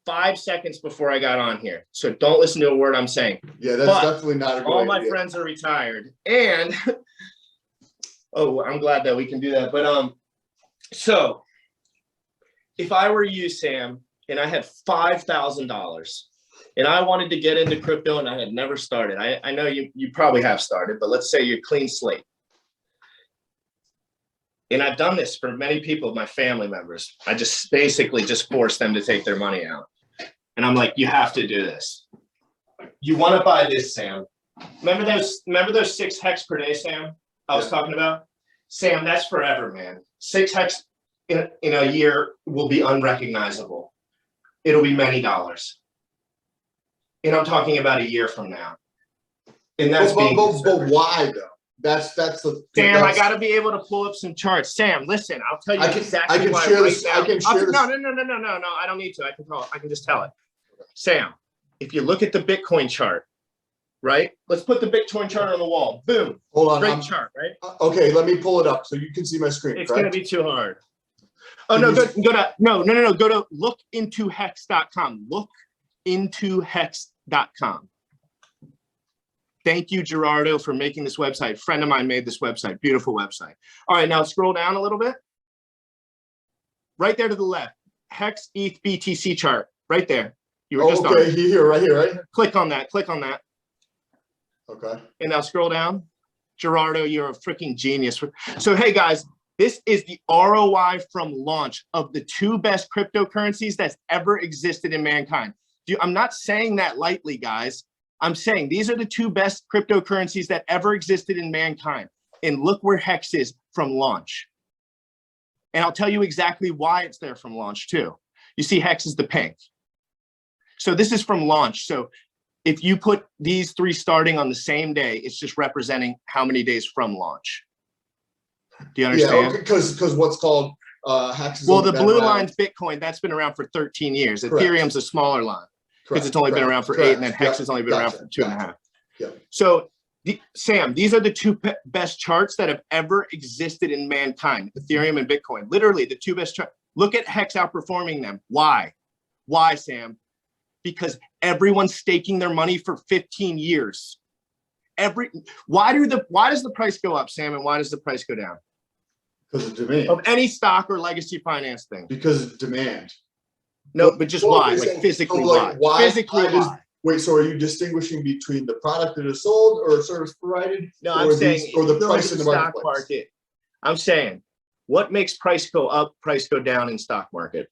5 seconds before I got on here. So don't listen to a word I'm saying. Yeah, that's definitely not a good idea. All my friends are retired. And, oh, I'm glad that we can do that. But, so if I were you, Sam, and I had $5,000 and I wanted to get into crypto and I had never started. I know you probably have started, but let's say you're clean slate. And I've done this for many people, my family members. I just basically just force them to take their money out. And I'm like, you have to do this. You want to buy this, Sam. Remember those 6 HEX per day, Sam, I was talking about? Sam, that's forever, man. 6 HEX in a year will be unrecognizable. It'll be many dollars. And I'm talking about a year from now. And that's but why though? That's the Sam. I got to be able to pull up some charts. Sam, listen. I'll tell you exactly. I can why share right this. now. I can share this. No. I don't need to. I can just tell it. Sam, if you look at the Bitcoin chart, right? Let's put the Bitcoin chart on the wall. Boom. Hold on. Great chart, right? Okay, let me pull it up so you can see my screen. It's going to be too hard. Oh no! Go to Go to lookintohex.com. Lookintohex.com. Thank you, Gerardo, for making this website. A friend of mine made this website. Beautiful website. All right, now scroll down a little bit. Right there to the left, HEX ETH BTC chart. Right there. You were just on it. Here, right here, right? Click on that. Click on that. Okay. And now scroll down. Gerardo, you're a freaking genius. So, hey, guys, this is the ROI from launch of the 2 best cryptocurrencies that's ever existed in mankind. I'm not saying that lightly, guys. I'm saying these are the 2 best cryptocurrencies that ever existed in mankind. And look where HEX is from launch. And I'll tell you exactly why it's there from launch too. You see HEX is the pink. So this is from launch. So if you put these 3 starting on the same day, it's just representing how many days from launch. Do you understand? Yeah, because what's called HEX is Well, only the been blue around- line's Bitcoin. That's been around for 13 years. Correct. Ethereum's a smaller line because Correct, it's only been correct, around for correct. 8, and then HEX Yep, has only been around gotcha, for 2.5. Yeah. So, Sam, these are the two best charts that have ever existed in mankind, Ethereum and Bitcoin. Literally, the two best charts. Look at HEX outperforming them. Why? Why, Sam? Because everyone's staking their money for 15 years. Why does the price go up, Sam, and why does the price go down? Because of demand. Of any stock or legacy finance thing. Because of demand. No, but just why? Like physically, so like why? Physically, why? Wait, so are you distinguishing between the product that is sold or a service provided? No, I'm saying or the if you price look in at the stock marketplace? market. I'm saying, what makes price go up, price go down in stock market?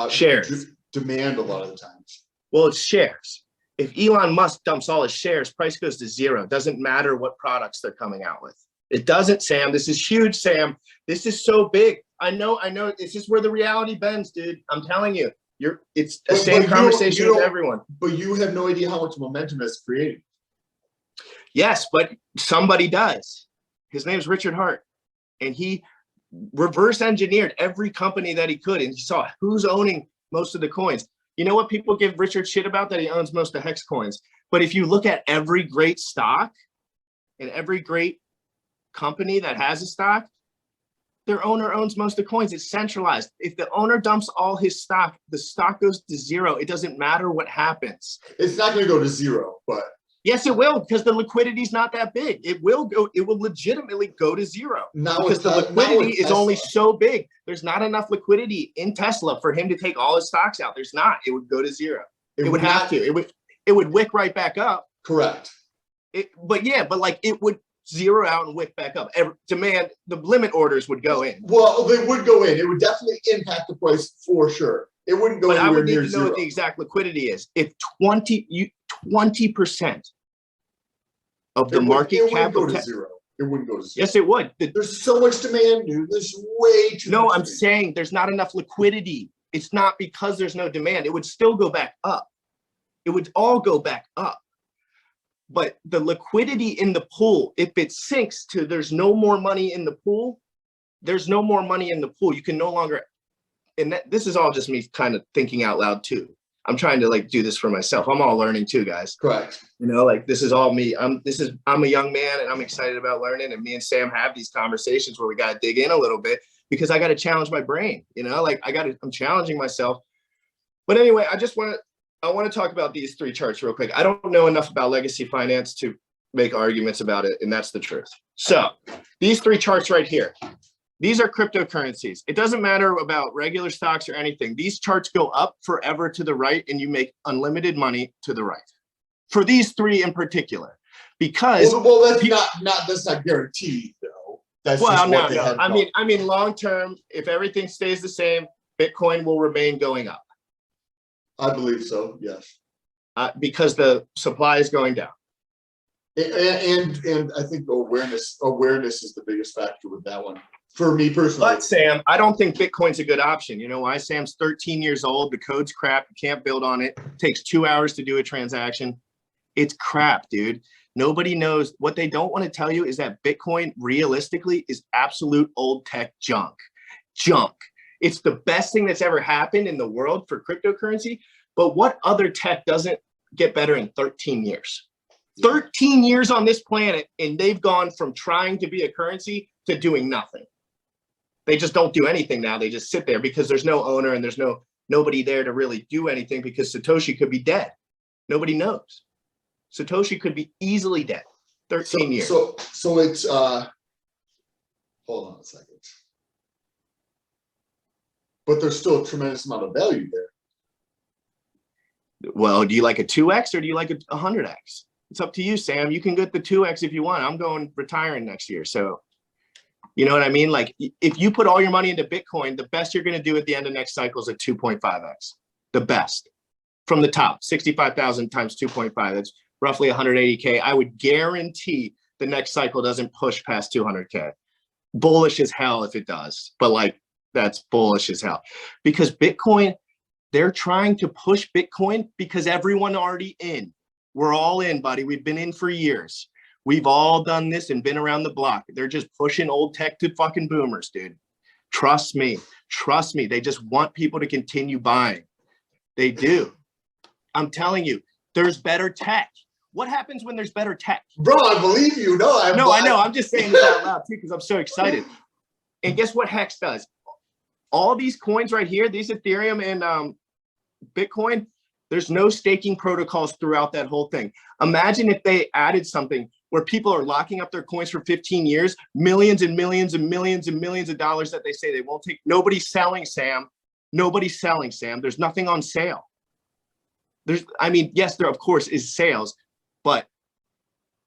Shares. Demand a lot of the times. Well, it's shares. If Elon Musk dumps all his shares, price goes to zero. It doesn't matter what products they're coming out with. It doesn't, Sam. This is huge, Sam. This is so big. I know. It's just where the reality bends, dude. I'm telling you. It's the same conversation with everyone. But you have no idea how much momentum it's creating. Yes, but somebody does. His name's Richard Hart. And he reverse engineered every company that he could. And he saw who's owning most of the coins. You know what people give Richard shit about? That he owns most of HEX coins. But if you look at every great stock and every great company that has a stock, their owner owns most of the coins. It's centralized. If the owner dumps all his stock, the stock goes to zero. It doesn't matter what happens. It's not going to go to zero, but yes, it will, because the liquidity is not that big. It will legitimately go to zero because the liquidity is only so big. There's not enough liquidity in Tesla for him to take all his stocks out. There's not. It would go to zero. It would have to. It would wick right back up. Correct. But like it would zero out and wick back up. Demand, the limit orders would go in. Well, they would go in. It would definitely impact the price for sure. It wouldn't go anywhere near zero. But I would need to know what the exact liquidity is. If 20% of the market cap go to zero. It wouldn't go to zero. Yes, it would. There's so much demand, dude. There's way too much. No, I'm saying there's not enough liquidity. It's not because there's no demand. It would still go back up. It would all go back up. But the liquidity in the pool, if it sinks to there's no more money in the pool, there's no more money in the pool. You can no longer, and this is all just me kind of thinking out loud too. I'm trying to like do this for myself. I'm all learning too, guys. Correct. You know, like this is all me. I'm a young man and I'm excited about learning. And me and Sam have these conversations where we got to dig in a little bit because I got to challenge my brain. You know, like I'm challenging myself. But anyway, I want to talk about these three charts real quick. I don't know enough about legacy finance to make arguments about it, and that's the truth. So these three charts right here, these are cryptocurrencies. It doesn't matter about regular stocks or anything. These charts go up forever to the right, and you make unlimited money to the right. For these three in particular, because that's not guaranteed though. That's just what they have. I mean, long term, if everything stays the same, Bitcoin will remain going up. I believe so. Yes. Because the supply is going down. And I think awareness is the biggest factor with that one for me personally. But Sam, I don't think Bitcoin's a good option. You know why? Sam's 13 years old. The code's crap. You can't build on it. It takes 2 hours to do a transaction. It's crap, dude. Nobody knows. What they don't want to tell you is that Bitcoin realistically is absolute old tech junk. It's the best thing that's ever happened in the world for cryptocurrency. But what other tech doesn't get better in 13 years? 13 years on this planet, and they've gone from trying to be a currency to doing nothing. They just don't do anything now. They just sit there because there's no owner and there's nobody there to really do anything because Satoshi could be dead. Nobody knows. Satoshi could be easily dead. 13 years. So it's hold on a second. But there's still a tremendous amount of value there. Well, do you like a 2x or do you like a 100x? It's up to you, Sam. You can get the 2x if you want. I'm going retiring next year. So, you know what I mean? Like, if you put all your money into Bitcoin, the best you're going to do at the end of next cycle is a 2.5x. The best. From the top, 65,000 times 2.5. That's roughly 180K. I would guarantee the next cycle doesn't push past 200K. Bullish as hell if it does. But like, that's bullish as hell. Because Bitcoin, they're trying to push Bitcoin because everyone already in. We're all in, buddy. We've been in for years. We've all done this and been around the block. They're just pushing old tech to fucking boomers, dude. Trust me. Trust me. They just want people to continue buying. They do. I'm telling you, there's better tech. What happens when there's better tech? Bro, I believe you. No, I know. I'm just saying this out loud too because I'm so excited. And guess what HEX does? All these coins right here, these Ethereum and Bitcoin, there's no staking protocols throughout that whole thing. Imagine if they added something where people are locking up their coins for 15 years, millions and millions and millions and millions of dollars that they say they won't take. Nobody's selling, Sam. Nobody's selling, Sam. There's nothing on sale. I mean, yes, there of course is sales, but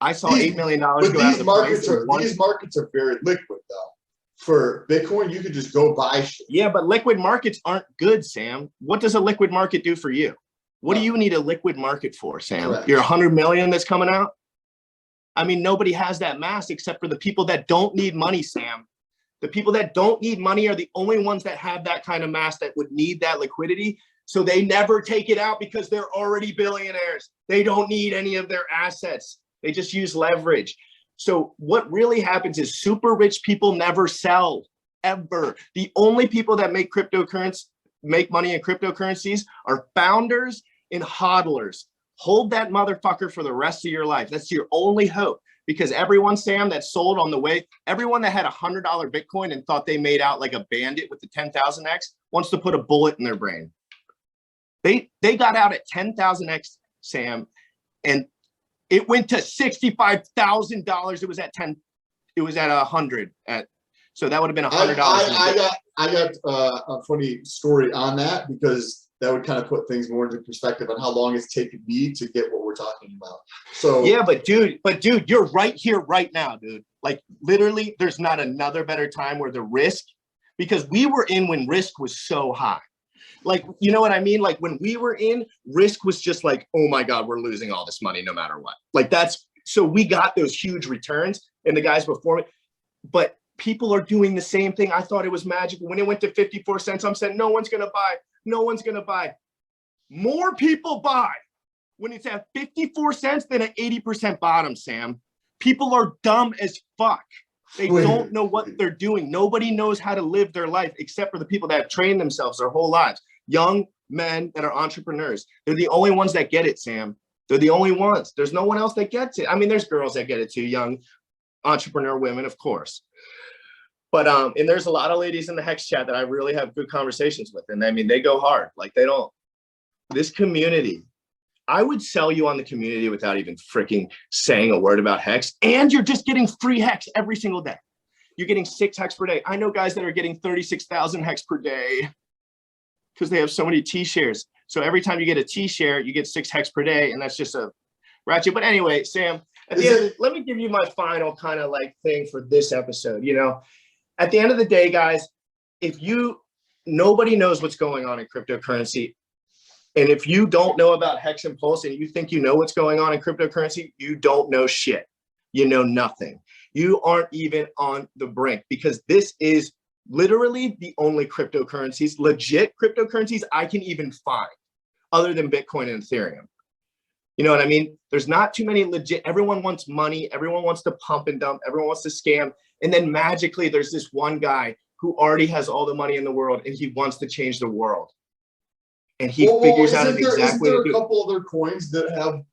I saw $8 million go out of the price. These markets are very liquid though. For Bitcoin, you could just go buy shit. Yeah, but liquid markets aren't good, Sam. What does a liquid market do for you? What do you need a liquid market for, Sam? Correct. Your 100 million that's coming out? I mean, nobody has that mass except for the people that don't need money, Sam. The people that don't need money are the only ones that have that kind of mass that would need that liquidity. So they never take it out because they're already billionaires. They don't need any of their assets. They just use leverage. So what really happens is super rich people never sell, ever. The only people that make money in cryptocurrencies are founders and hodlers. Hold that motherfucker for the rest of your life. That's your only hope. Because everyone, Sam, that sold on the way, everyone that had $100 Bitcoin and thought they made out like a bandit with the 10,000X wants to put a bullet in their brain. They got out at 10,000X, Sam, and it went to $65,000. It was at 10. It was at 100. So that would have been $100. I got a funny story on that because that would kind of put things more into perspective on how long it's taken me to get what we're talking about. So yeah, but dude, you're right here, right now, dude. Like literally, there's not another better time where the risk, because we were in when risk was so high. Like, you know what I mean? Like when we were in, risk was just like, oh my God, we're losing all this money no matter what. Like so we got those huge returns and the guys before me, but people are doing the same thing. I thought it was magical. When it went to 54 cents, I'm saying, no one's going to buy. No one's going to buy. More people buy when it's at 54 cents than an 80% bottom, Sam. People are dumb as fuck. They don't know what they're doing. Nobody knows how to live their life except for the people that have trained themselves their whole lives. Young men that are entrepreneurs. They're the only ones that get it, Sam. They're the only ones. There's no one else that gets it. I mean, there's girls that get it too, young entrepreneur women, of course. But and there's a lot of ladies in the HEX chat that I really have good conversations with. And I mean, they go hard. Like this community, I would sell you on the community without even freaking saying a word about HEX. And you're just getting free HEX every single day. You're getting 6 HEX per day. I know guys that are getting 36,000 HEX per day because they have so many T-shares. So every time you get a T-share, you get 6 HEX per day. And that's just a ratchet. But anyway, Sam, let me give you my final kind of like thing for this episode. You know, at the end of the day, guys, nobody knows what's going on in cryptocurrency. And if you don't know about HEX and Pulse and you think you know what's going on in cryptocurrency, you don't know shit. You know nothing. You aren't even on the brink because this is literally the only cryptocurrencies, legit cryptocurrencies I can even find other than Bitcoin and Ethereum. You know what I mean? There's not too many legit. Everyone wants money. Everyone wants to pump and dump. Everyone wants to scam. And then magically, there's this one guy who already has all the money in the world and he wants to change the world. And he figures out an exact way to do it. Isn't there a couple other coins that have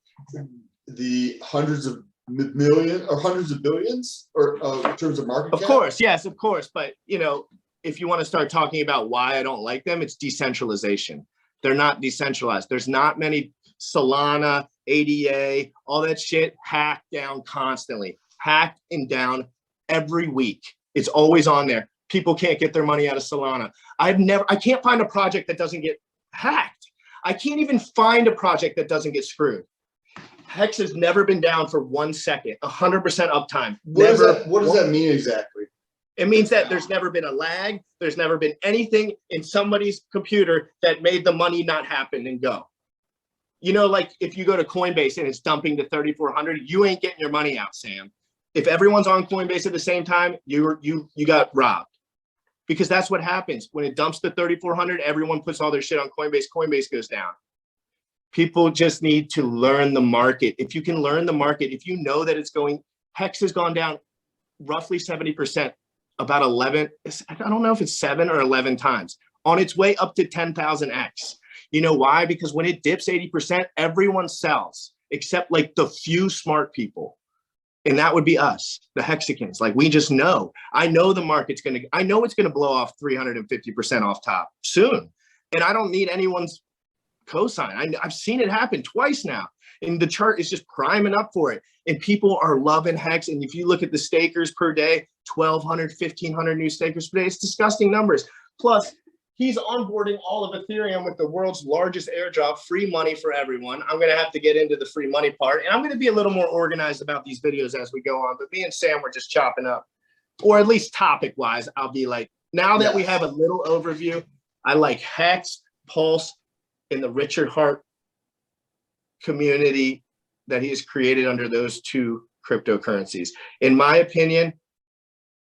the hundreds of millions or hundreds of billions or in terms of market cap? Of course, yes, of course. But, you know, if you want to start talking about why I don't like them, it's decentralization. They're not decentralized. There's not many Solana, ADA, all that shit hacked down constantly, hacked and down every week. It's always on there. People can't get their money out of Solana. I can't find a project that doesn't get hacked. I can't even find a project that doesn't get screwed. HEX has never been down for 1 second, 100% uptime. What does that mean exactly? It means that there's never been a lag. There's never been anything in somebody's computer that made the money not happen and go. You know, like if you go to Coinbase and it's dumping to 3,400, you ain't getting your money out, Sam. If everyone's on Coinbase at the same time, you got robbed. Because that's what happens. When it dumps to 3,400, everyone puts all their shit on Coinbase. Coinbase goes down. People just need to learn the market. If you can learn the market, if you know that it's going, HEX has gone down roughly 70%, about 11, I don't know if it's 7 or 11 times, on its way up to 10,000x. You know why? Because when it dips 80%, everyone sells, except like the few smart people. And that would be us, the Hexicans. Like, we just know. I know the market's I know it's gonna blow off 350% off top soon. And I don't need anyone's cosign. I've seen it happen twice now. And the chart is just priming up for it. And people are loving HEX. And if you look at the stakers per day, 1,200, 1,500 new stakers per day, it's disgusting numbers. Plus, he's onboarding all of Ethereum with the world's largest airdrop, free money for everyone. I'm going to have to get into the free money part. And I'm going to be a little more organized about these videos as we go on. But me and Sam were just chopping up. Or at least topic-wise, I'll be like, now that we have a little overview, I like HEX, Pulse, and the Richard Hart community that he has created under those two cryptocurrencies. In my opinion,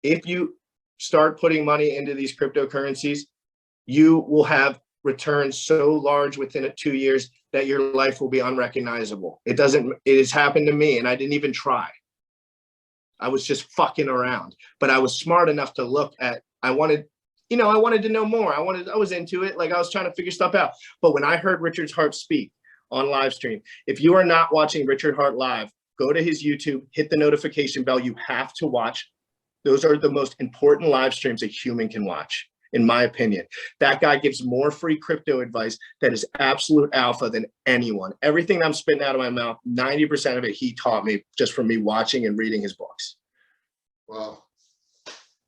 if you start putting money into these cryptocurrencies, you will have returns so large within 2 years that your life will be unrecognizable. It has happened to me, and I didn't even try. I was just fucking around, but I was smart enough to look at, I wanted to know more. I was into it. Like, I was trying to figure stuff out. But when I heard Richard Hart speak on live stream, if you are not watching Richard Hart live, go to his YouTube, hit the notification bell. You have to watch. Those are the most important live streams a human can watch, in my opinion. That guy gives more free crypto advice that is absolute alpha than anyone. Everything I'm spitting out of my mouth, 90% of it he taught me just from me watching and reading his books. Wow.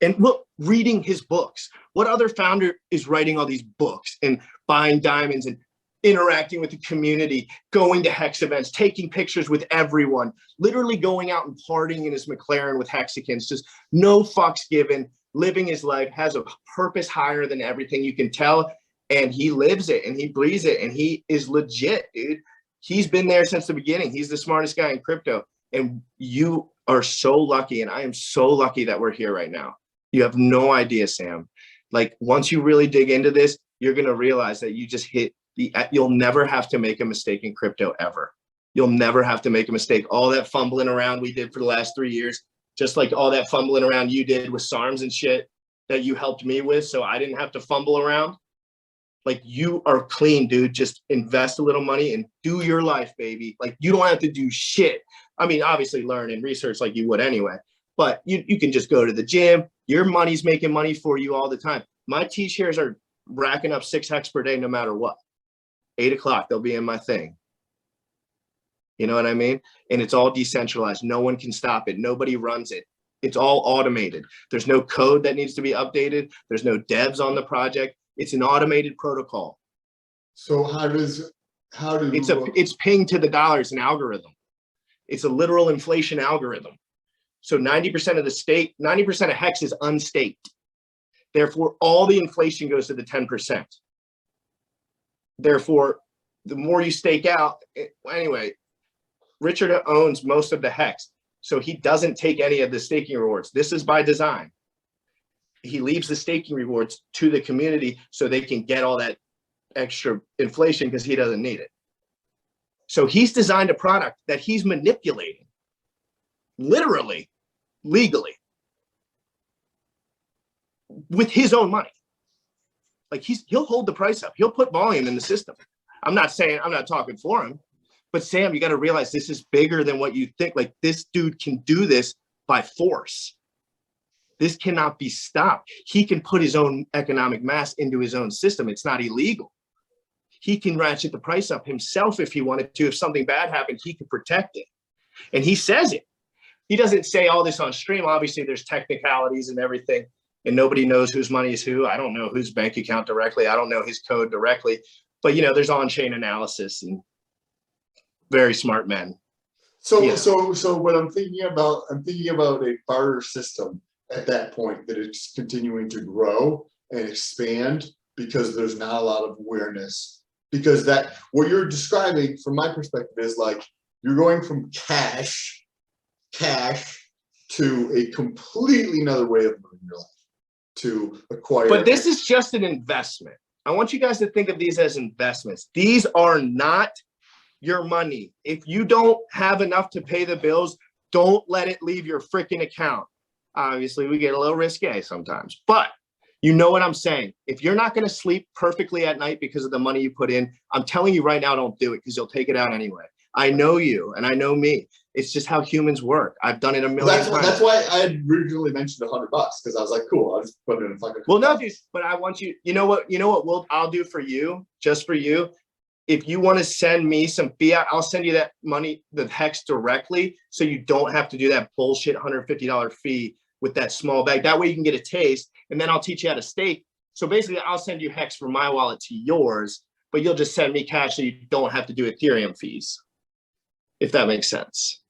And look, reading his books. What other founder is writing all these books and buying diamonds and interacting with the community, going to HEX events, taking pictures with everyone, literally going out and partying in his McLaren with Hexicans, just no fucks given, living his life, has a purpose higher than everything you can tell, and he lives it and he breathes it, and he is legit, dude. He's been there since the beginning. He's the smartest guy in crypto, and you are so lucky, and I am so lucky that we're here right now. You have no idea, Sam. Like, once you really dig into this, you're gonna realize that you just hit you'll never have to make a mistake in crypto ever. You'll never have to make a mistake. All that fumbling around we did for the last 3 years, just like all that fumbling around you did with SARMs and shit that you helped me with, so I didn't have to fumble around. Like, you are clean, dude. Just invest a little money and do your life, baby. Like, you don't have to do shit. I mean, obviously learn and research like you would anyway, but you can just go to the gym. Your money's making money for you all the time. My T-shares are racking up 6 HEX per day no matter what. 8 o'clock, they'll be in my thing. You know what I mean? And it's all decentralized. No one can stop it. Nobody runs it. It's all automated. There's no code that needs to be updated. There's no devs on the project. It's an automated protocol. So it's pinged to the dollar. It's an algorithm. It's a literal inflation algorithm. So 90% of the stake, 90% of HEX is unstaked. Therefore, all the inflation goes to the 10%. Therefore, the more you stake out, anyway, Richard owns most of the HEX, so he doesn't take any of the staking rewards. This is by design. He leaves the staking rewards to the community so they can get all that extra inflation because he doesn't need it. So he's designed a product that he's manipulating, literally, legally, with his own money. Like, he'll hold the price up. He'll put volume in the system. I'm not talking for him, but Sam, you got to realize this is bigger than what you think. Like, this dude can do this by force. This cannot be stopped. He can put his own economic mass into his own system. It's not illegal. He can ratchet the price up himself if he wanted to. If something bad happened, he could protect it. And he says it. He doesn't say all this on stream. Obviously, there's technicalities and everything, and nobody knows whose money is who. I don't know whose bank account directly. I don't know his code directly. But, you know, there's on-chain analysis and very smart men. So what I'm thinking about a barter system at that point, that it's continuing to grow and expand because there's not a lot of awareness. Because that, what you're describing from my perspective is like, you're going from cash to a completely another way of living your life, to acquire. But this is just an investment. I want you guys to think of these as investments. These are not your money. If you don't have enough to pay the bills, Don't let it leave your freaking account. Obviously, we get a little risque sometimes, but you know what I'm saying. If you're not going to sleep perfectly at night because of the money you put in, I'm telling you right now, don't do it because you'll take it out anyway. I know you and I know me. It's just how humans work. I've done it a million times. That's why I had originally mentioned $100 because I was like, cool, I'll just put it in a fucking. Well, no, dude, but I want you, you know what I'll do for you, just for you. If you want to send me some fiat, I'll send you that money, the HEX directly. So you don't have to do that bullshit $150 fee with that small bag. That way you can get a taste and then I'll teach you how to stake. So basically I'll send you HEX from my wallet to yours, but you'll just send me cash so you don't have to do Ethereum fees. If that makes sense.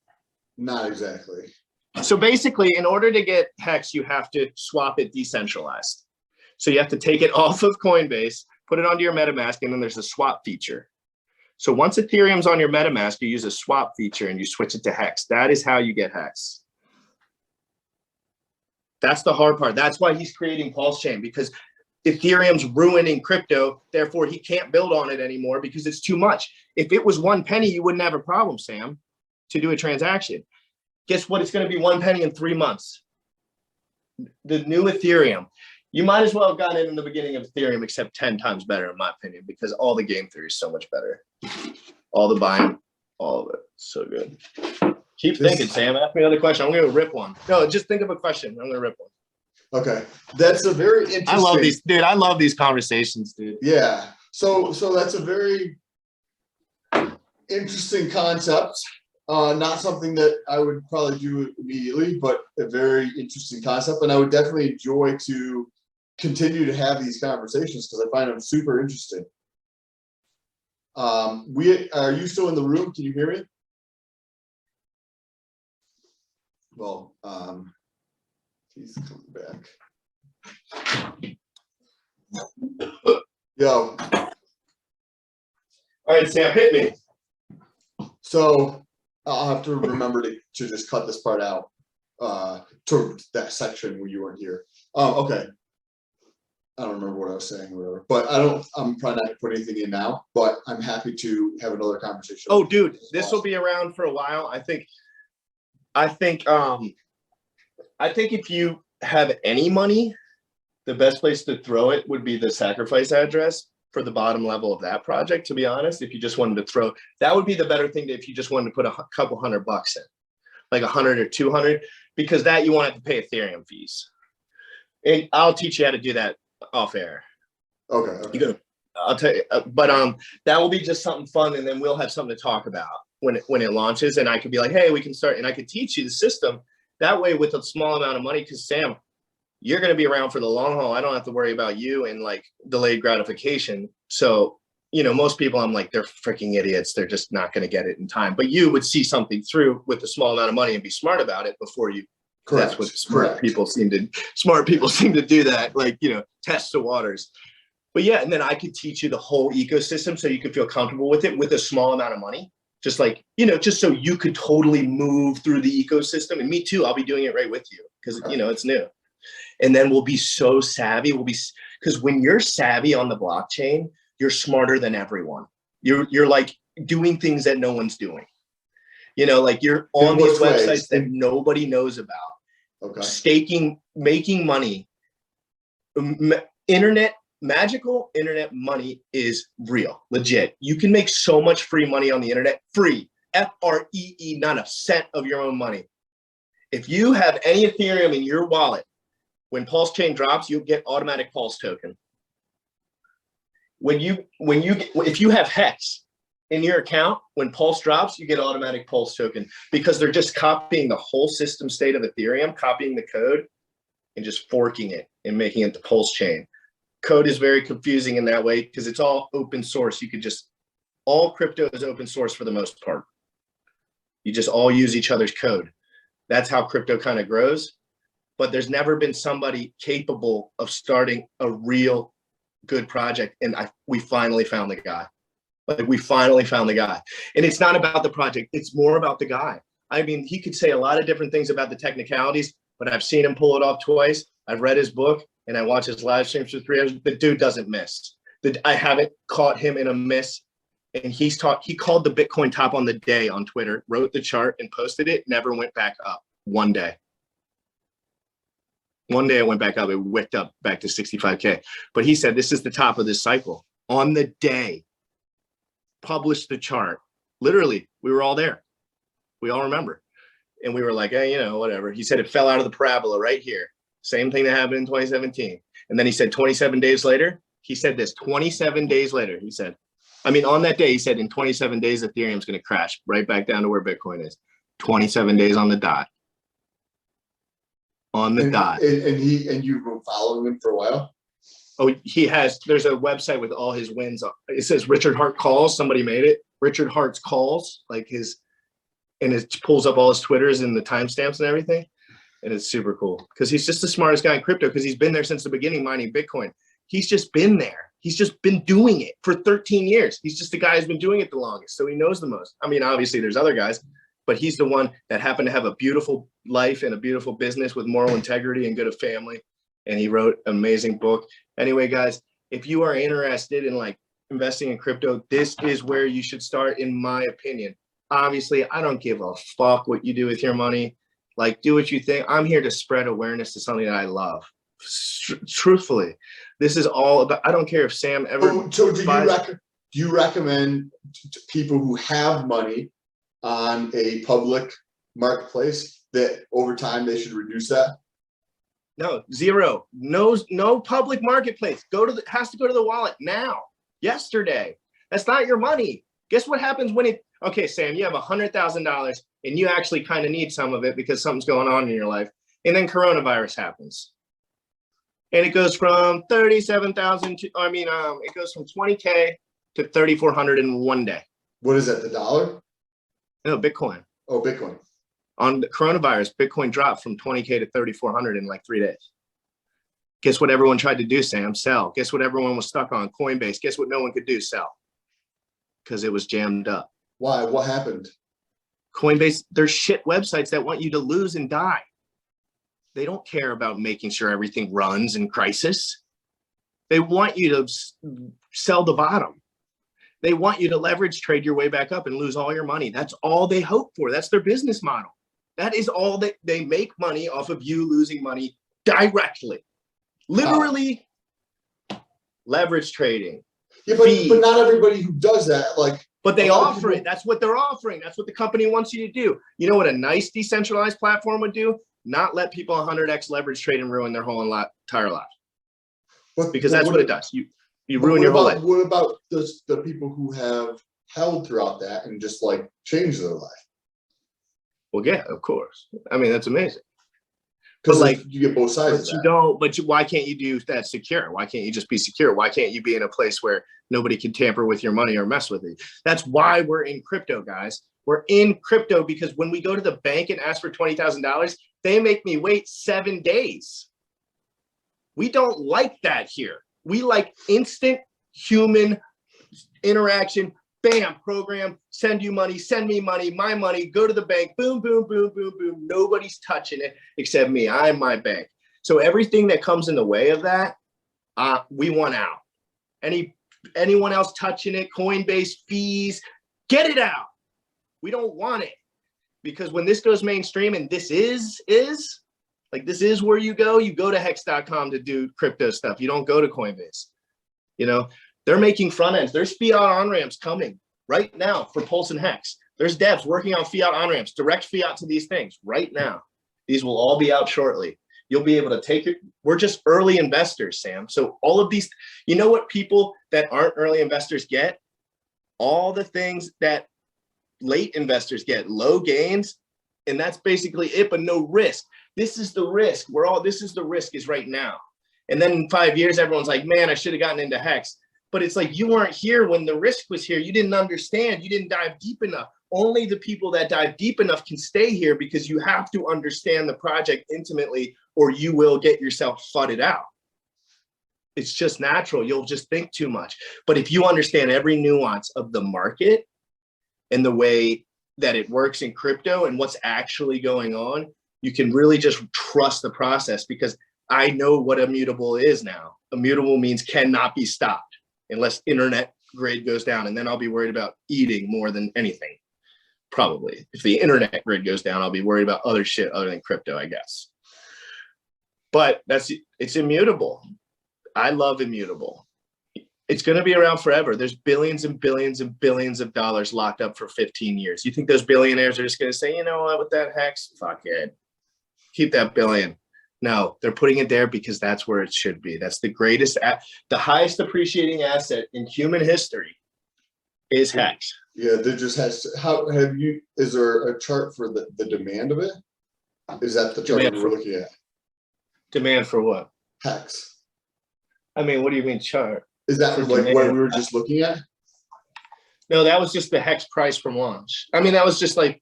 Not exactly. So basically, in order to get HEX, you have to swap it decentralized. So you have to take it off of Coinbase, put it onto your MetaMask, and then there's a swap feature. So once Ethereum's on your MetaMask, you use a swap feature and you switch it to HEX. That is how you get HEX. That's the hard part. That's why he's creating Pulse Chain, because Ethereum's ruining crypto. Therefore, he can't build on it anymore because it's too much. If it was 1 penny, you wouldn't have a problem, Sam, to do a transaction. Guess what? It's going to be 1 penny in 3 months. The new Ethereum. You might as well have gotten it in the beginning of Ethereum, except 10 times better, in my opinion, because all the game theory is so much better. All the buying, all of it. So good. Keep thinking, Sam. Ask me another question. I'm going to rip one. No, just think of a question. I'm going to rip one. Okay. That's a very interesting. I love these, dude. I love these conversations, dude. Yeah. So that's a very interesting concept. Not something that I would probably do immediately, but a very interesting concept. And I would definitely enjoy to continue to have these conversations because I find them super interesting. Are you still in the room? Can you hear me? Well, he's coming back. Yo. All right, Sam, hit me. So I'll have to remember to just cut this part out to that section where you weren't here. Okay. I don't remember what I was saying or whatever, but I'm probably not gonna put anything in now, but I'm happy to have another conversation. Oh, dude, this will be around for a while. I think if you have any money, the best place to throw it would be the sacrifice address for the bottom level of that project, to be honest. If you just wanted to throw, that would be the better thing if you just wanted to put a couple $100 in, like 100 or 200, because that you won't have to pay Ethereum fees. And I'll teach you how to do that off air. Okay. I'll tell you, but that will be just something fun, and then we'll have something to talk about when it launches, and I could be like, hey, we can start, and I could teach you the system that way with a small amount of money, because Sam, you're going to be around for the long haul. I don't have to worry about you and like delayed gratification. So, you know, most people, I'm like, they're freaking idiots. They're just not going to get it in time. But you would see something through with a small amount of money and be smart about it before you. Correct. That's what smart people seem to do, that, like, you know, test the waters. But yeah, and then I could teach you the whole ecosystem so you could feel comfortable with it with a small amount of money. Just like, you know, just so you could totally move through the ecosystem. And me too, I'll be doing it right with you because, you know, it's new. And then we'll be so savvy. Because when you're savvy on the blockchain, you're smarter than everyone. You're like doing things that no one's doing. You know, like you're on these websites that nobody knows about. Okay. Staking, making money, magical internet money is real, legit. You can make so much free money on the internet, free, F-R-E-E, not a cent of your own money. If you have any Ethereum in your wallet, when Pulse Chain drops, you'll get automatic Pulse token. If you have HEX in your account, when Pulse drops, you get automatic Pulse token, because they're just copying the whole system state of Ethereum, copying the code and just forking it and making it the Pulse Chain. Code is very confusing in that way because it's all open source. All crypto is open source for the most part. You just all use each other's code. That's how crypto kind of grows. But there's never been somebody capable of starting a real good project. And we finally found the guy. Like, we finally found the guy. And it's not about the project. It's more about the guy. I mean, he could say a lot of different things about the technicalities, but I've seen him pull it off twice. I've read his book and I watch his live streams for 3 hours. The dude doesn't miss. I haven't caught him in a miss And he called the Bitcoin top on the day on Twitter, wrote the chart and posted it, never went back up one day. One day it went back up, it wicked up back to 65K. But he said, this is the top of this cycle. On the day, published the chart. Literally, we were all there. We all remember. And we were like, hey, you know, whatever. He said it fell out of the parabola right here. Same thing that happened in 2017. And then he said 27 days later, he said this, 27 days later, he said, I mean, on that day, he said in 27 days, Ethereum's going to crash right back down to where Bitcoin is. 27 days on the dot. On the dot. And you've been following him for a while? Oh, there's a website with all his wins. It says Richard Hart calls. Somebody made it. Richard Hart's calls, like and it pulls up all his Twitters and the timestamps and everything. And it's super cool because he's just the smartest guy in crypto because he's been there since the beginning mining Bitcoin. He's just been there. He's just been doing it for 13 years. He's just the guy who's been doing it the longest. So he knows the most. I mean, obviously there's other guys, but he's the one that happened to have a beautiful life and a beautiful business with moral integrity and good of family. And he wrote an amazing book. Anyway, guys, if you are interested in like investing in crypto, this is where you should start, in my opinion. Obviously, I don't give a fuck what you do with your money. Like, do what you think. I'm here to spread awareness to something that I love. Truthfully, this is all about, I don't care if Sam ever. So do you recommend to people who have money on a public marketplace that over time they should reduce that? No, zero. No public marketplace. Has to go to the wallet now. Yesterday. That's not your money. Guess what happens when okay, Sam, you have $100,000 and you actually kind of need some of it because something's going on in your life. And then coronavirus happens. And it goes from 37,000 to, it goes from 20K to 3,400 in one day. What is that, the dollar? No, Bitcoin. Oh, Bitcoin. On the coronavirus, Bitcoin dropped from 20K to 3,400 in like 3 days. Guess what everyone tried to do, Sam? Sell. Guess what everyone was stuck on? Coinbase. Guess what no one could do? Sell. Because it was jammed up. Why? What happened? Coinbase, they're shit websites that want you to lose and die. They don't care about making sure everything runs in crisis. They want you to sell the bottom. They want you to leverage trade your way back up and lose all your money. That's all they hope for. That's their business model. That is all that they make money off of you losing money directly. Literally leverage trading. Yeah, but not everybody who does that, like. But they offer it. That's what they're offering. That's what the company wants you to do. You know what a nice decentralized platform would do? Not let people 100x leverage trade and ruin their whole entire life. Because that's what it does. You ruin your whole life. What about the people who have held throughout that and just like changed their life? Well, yeah, of course. I mean, that's amazing. Because like you get both sides. But you don't. But why can't you do that secure? Why can't you just be secure? Why can't you be in a place where nobody can tamper with your money or mess with it? That's why we're in crypto, guys. We're in crypto because when we go to the bank and ask for $20,000, they make me wait 7 days. We don't like that here. We like instant human interaction. Bam, program, send you money, send me money, my money, go to the bank, boom, boom, boom, boom, boom. Nobody's touching it except me. I'm my bank. So everything that comes in the way of that, we want out. Anyone else touching it, Coinbase fees, get it out. We don't want it. Because when this goes mainstream, and this is where you go to hex.com to do crypto stuff. You don't go to Coinbase. You know, they're making front ends. There's fiat on-ramps coming right now for Pulse and Hex. There's devs working on fiat on-ramps, direct fiat to these things right now. These will all be out shortly. You'll be able to take it. We're just early investors, Sam. So all of these, you know what people that aren't early investors get? All the things that late investors get, low gains, and that's basically it, but no risk. This is the risk. This is the risk is right now. And then in 5 years, everyone's like, man, I should have gotten into Hex. But it's like, you weren't here when the risk was here. You didn't understand. You didn't dive deep enough. Only the people that dive deep enough can stay here because you have to understand the project intimately or you will get yourself fudded out. It's just natural. You'll just think too much. But if you understand every nuance of the market and the way that it works in crypto and what's actually going on, you can really just trust the process because I know what immutable is now. Immutable means cannot be stopped unless internet grid goes down, and then I'll be worried about eating more than anything. Probably. If the internet grid goes down, I'll be worried about other shit other than crypto, I guess. But it's immutable. I love immutable. It's going to be around forever. There's billions and billions and billions of dollars locked up for 15 years. You think those billionaires are just going to say, you know what, with that HEX, fuck it. Keep that billion. No, they're putting it there because that's where it should be. That's the greatest, the highest appreciating asset in human history is HEX. Yeah, there just has to, is there a chart for the demand of it? Is that the chart we're looking at? Demand for what? HEX. I mean, what do you mean chart? Is that like demand? what we were just looking at? No, that was just the HEX price from launch. I mean, that was just like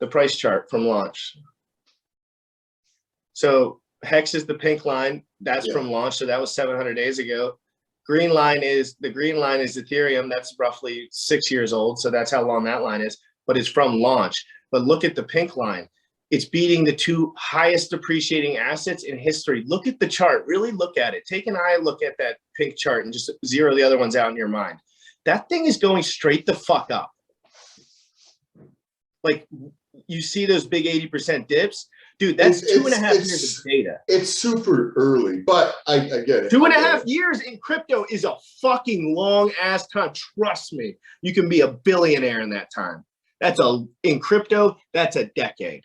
the price chart from launch. So HEX is the pink line. That's from launch. So that was 700 days ago. The green line is Ethereum. That's roughly 6 years old. So that's how long that line is, but it's from launch. But look at the pink line. It's beating the two highest appreciating assets in history. Look at the chart. Really look at it. Take an eye look at that pink chart and just zero the other ones out in your mind. That thing is going straight the fuck up. Like, you see those big 80% dips? Dude, that's 2.5 years of data. It's super early, but I get it. 2.5 years in crypto is a fucking long ass time. Trust me, you can be a billionaire in that time. In crypto, that's a decade.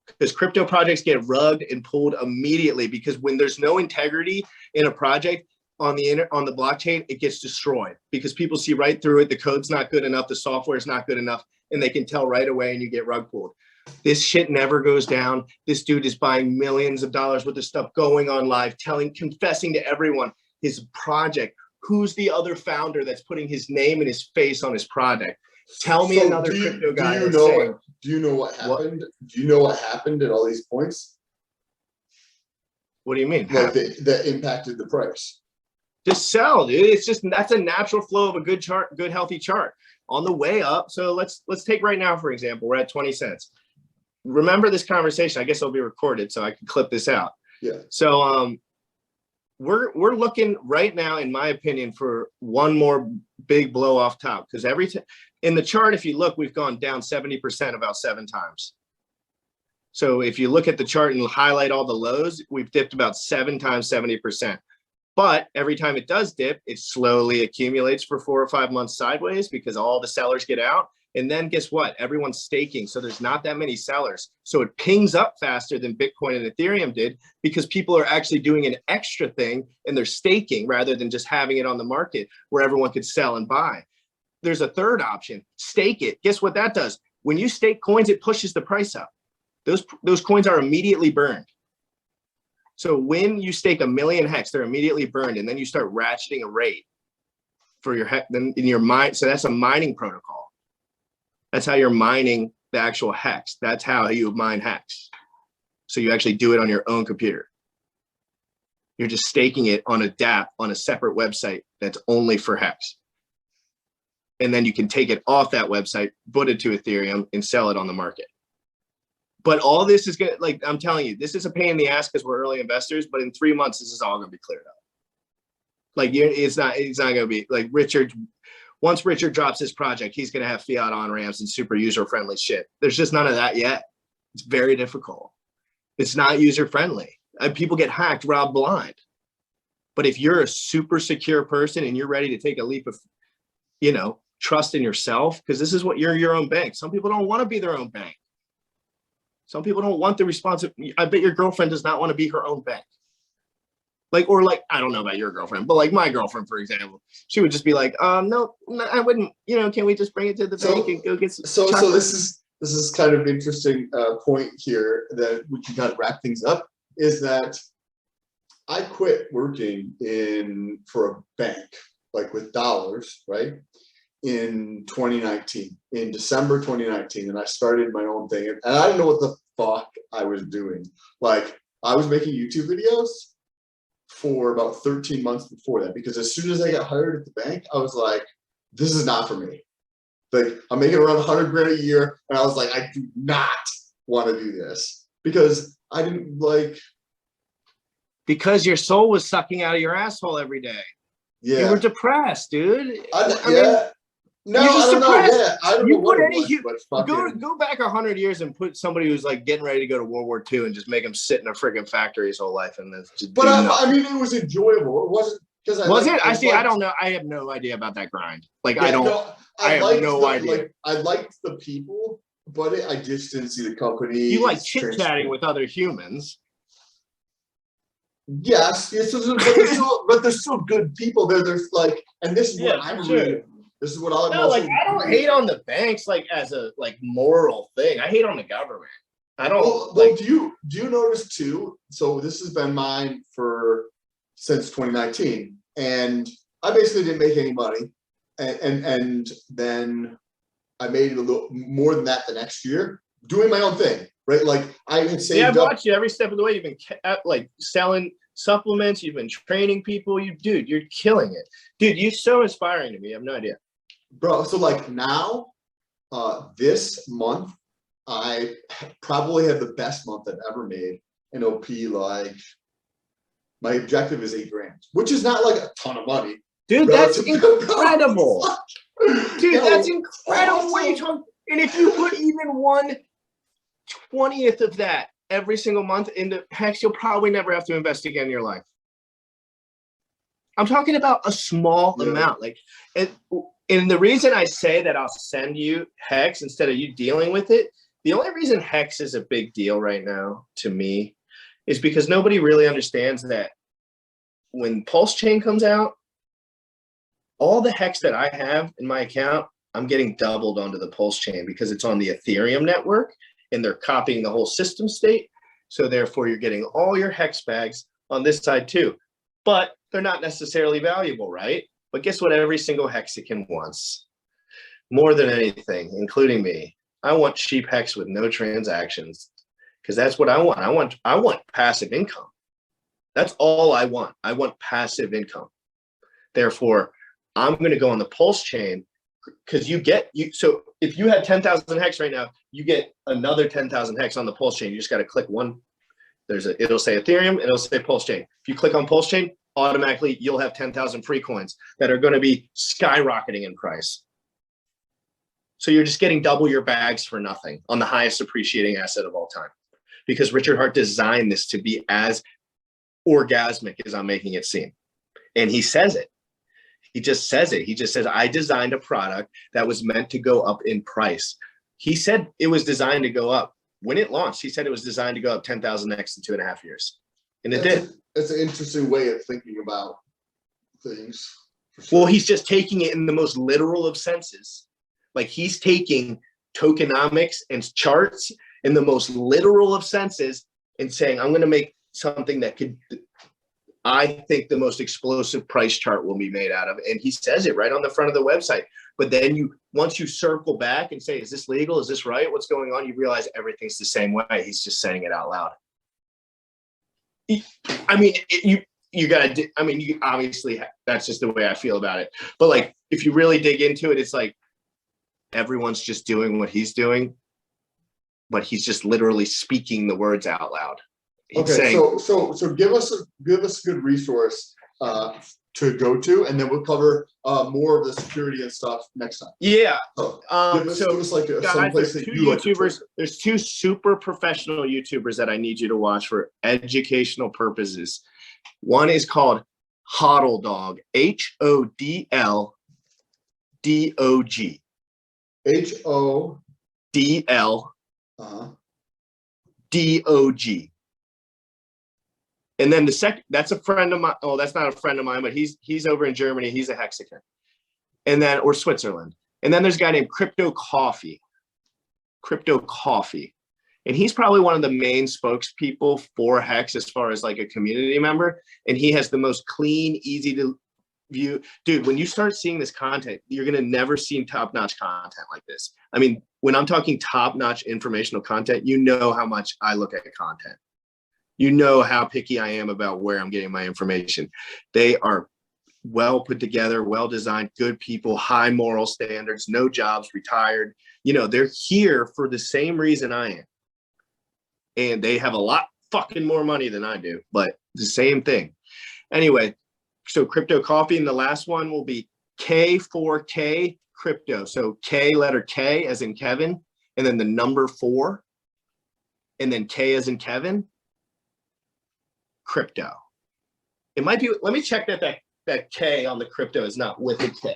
Because crypto projects get rugged and pulled immediately, because when there's no integrity in a project on the blockchain, it gets destroyed because people see right through it. The code's not good enough, the software is not good enough, and they can tell right away, and you get rug pulled. This shit never goes down. This dude is buying millions of dollars worth of stuff, going on live, confessing to everyone his project. Who's the other founder that's putting his name and his face on his project? Tell me another crypto guy. Do you know what happened? Do you know what happened at all these points? What do you mean? Like that impacted the price. Just sell, dude. That's a natural flow of a good chart, good healthy chart on the way up. So let's take right now, for example, we're at 20 cents. Remember this conversation. I guess it'll be recorded so I can clip this out. Yeah. So we're looking right now, in my opinion, for one more big blow off top, because in the chart, if you look, we've gone down 70% about 7 times. So if you look at the chart and highlight all the lows, we've dipped about 7 times 70%. But every time it does dip, it slowly accumulates for 4 or 5 months sideways because all the sellers get out. And then guess what? Everyone's staking. So there's not that many sellers. So it pings up faster than Bitcoin and Ethereum did because people are actually doing an extra thing and they're staking rather than just having it on the market where everyone could sell and buy. There's a third option, stake it. Guess what that does? When you stake coins, it pushes the price up. Those coins are immediately burned. So when you stake 1 million HEX, they're immediately burned, and then you start ratcheting a rate for your HEX in your mine. So that's a mining protocol. That's how you're mining the actual HEX. That's how you mine HEX. So you actually do it on your own computer. You're just staking it on a dApp on a separate website that's only for HEX. And then you can take it off that website, put it to Ethereum, and sell it on the market. But all this is gonna, like I'm telling you, this is a pain in the ass because we're early investors, but in 3 months, this is all gonna be cleared up. Like it's not gonna be like once Richard drops his project, he's gonna have fiat on-ramps and super user-friendly shit. There's just none of that yet. It's very difficult. It's not user-friendly. People get hacked, robbed blind. But if you're a super secure person and you're ready to take a leap of, trust in yourself, because this is what you're your own bank. Some people don't want to be their own bank. Some people don't want the responsibility. I bet your girlfriend does not want to be her own bank. I don't know about your girlfriend, but like my girlfriend, for example, she would just be like, no, I wouldn't, can we just bring it to the bank and go get some chocolate? So this is kind of interesting point here that we can kind of wrap things up, is that I quit working for a bank, like with dollars, right? In 2019, in December 2019, and I started my own thing, and I didn't know what the fuck I was doing. Like, I was making YouTube videos for about 13 months before that, because as soon as I got hired at the bank, I was like, this is not for me. Like, I'm making around 100 grand a year, and I was like, I do not want to do this, because I didn't like. Because your soul was sucking out of your asshole every day. Yeah. You were depressed, dude. I mean, yeah. No, you're just I don't know. depressed. Yeah, I don't You know what put it any was, but fucking. go back 100 years and put somebody who's like getting ready to go to World War II and just make him sit in a friggin' factory his whole life and then just But do I nothing. mean, it was enjoyable. It wasn't because I Was like. it? I see. I don't know. I have no idea about that grind. Like Yeah, I don't. no, I have no idea. Like I liked the people, but I just didn't see the company. You like chit chatting with other humans. Yes, yes, but there's still good people there. There's like, and this is what I'm really. This is what I'm. No, like I don't hate on the banks like as a like moral thing. I hate on the government. I don't. Well, do you notice too? So this has been mine since 2019, and I basically didn't make any money, and then I made a little more than that the next year doing my own thing, right? Like I had saved I've up. watched you every step of the way. You've been like selling supplements. You've been training people. Dude, you're killing it, dude. You're so inspiring to me. I have no idea, Bro. So like now, this month, I probably have the best month I've ever made in OP. Like my objective is $8,000, which is not like a ton of money. dude. That's incredible. Dude, that's incredible. What are you talking? And if you put even 1/20th of that every single month into HEX, you'll probably never have to invest again in your life. I'm talking about a small amount. Like, and the reason I say that I'll send you HEX instead of you dealing with it, the only reason HEX is a big deal right now to me is because nobody really understands that when Pulse Chain comes out, all the HEX that I have in my account, I'm getting doubled onto the Pulse Chain because it's on the Ethereum network and they're copying the whole system state. So therefore you're getting all your HEX bags on this side too, but they're not necessarily valuable, right? But guess what every single Hexagon wants? More than anything, including me, I want cheap HEX with no transactions because that's what I want. I want passive income. That's all I want. I want passive income. Therefore, I'm going to go on the Pulse Chain because so if you had 10,000 HEX right now, you get another 10,000 HEX on the Pulse Chain. You just got to click one. It'll say Ethereum, it'll say Pulse Chain. If you click on Pulse Chain, automatically you'll have 10,000 free coins that are going to be skyrocketing in price. So you're just getting double your bags for nothing on the highest appreciating asset of all time. Because Richard Hart designed this to be as orgasmic as I'm making it seem. And he says it. He just says it. He just says, I designed a product that was meant to go up in price. He said it was designed to go up. When it launched, he said it was designed to go up 10,000x in 2.5 years. And it did. It's an interesting way of thinking about things. Sure. Well, he's just taking it in the most literal of senses. Like he's taking tokenomics and charts in the most literal of senses and saying, I'm going to make something that could, I think the most explosive price chart will be made out of. And he says it right on the front of the website. But then once you circle back and say, is this legal? Is this right? What's going on? You realize everything's the same way. He's just saying it out loud. I mean, you gotta, I mean, you obviously, that's just the way I feel about it. But like, if you really dig into it, it's like, everyone's just doing what he's doing, but he's just literally speaking the words out loud. He's saying, so give us a good resource to go to, and then we'll cover more of the security and stuff next time. Yeah. So give us like some place that you like. There's two super professional YouTubers that I need you to watch for educational purposes. One is called Hodl Dog, HODLDOG. HODLDOG. And then the second, that's a friend of mine. Oh, that's not a friend of mine, but he's over in Germany. He's a Hexagon. And then, or Switzerland. And then there's a guy named Crypto Coffee. And he's probably one of the main spokespeople for HEX as far as like a community member. And he has the most clean, easy to view. Dude, when you start seeing this content, you're going to never see top-notch content like this. I mean, when I'm talking top-notch informational content, you know how much I look at content. You know how picky I am about where I'm getting my information. They are well put together, well designed, good people, high moral standards, no jobs, retired. You know, they're here for the same reason I am. And they have a lot fucking more money than I do, but the same thing. Anyway, So crypto coffee, and the last one will be K4K crypto. So K, letter K as in Kevin, and then the number 4, and then K as in Kevin, crypto. It might be, let me check that K on the crypto is not with a K.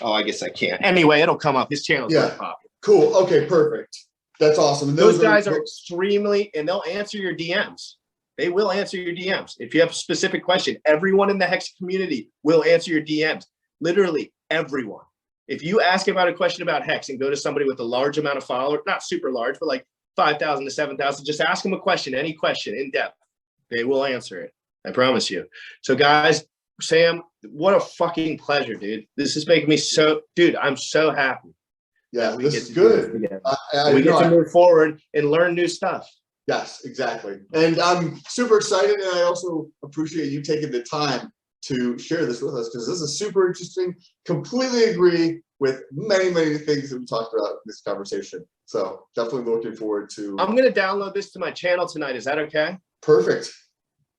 Oh, I guess I can't. Anyway, it'll come up. His channel's very popular. Cool. Okay, perfect. That's awesome. And those guys are extremely, and they'll answer your DMs. They will answer your DMs. If you have a specific question, everyone in the HEX community will answer your DMs. Literally everyone. If you ask about a question about HEX and go to somebody with a large amount of followers, not super large, but like 5,000 to 7,000, just ask them a question, any question in depth. They will answer it. I promise you. So guys, Sam, what a fucking pleasure, dude. This is making me so, dude, I'm so happy. Yeah, this is good. We get to move forward and learn new stuff. Yes, exactly. And I'm super excited, and I also appreciate you taking the time to share this with us, because this is super interesting. Completely agree with many, many things that we talked about in this conversation. So definitely looking forward to. I'm going to download this to my channel tonight. Is that okay? Perfect.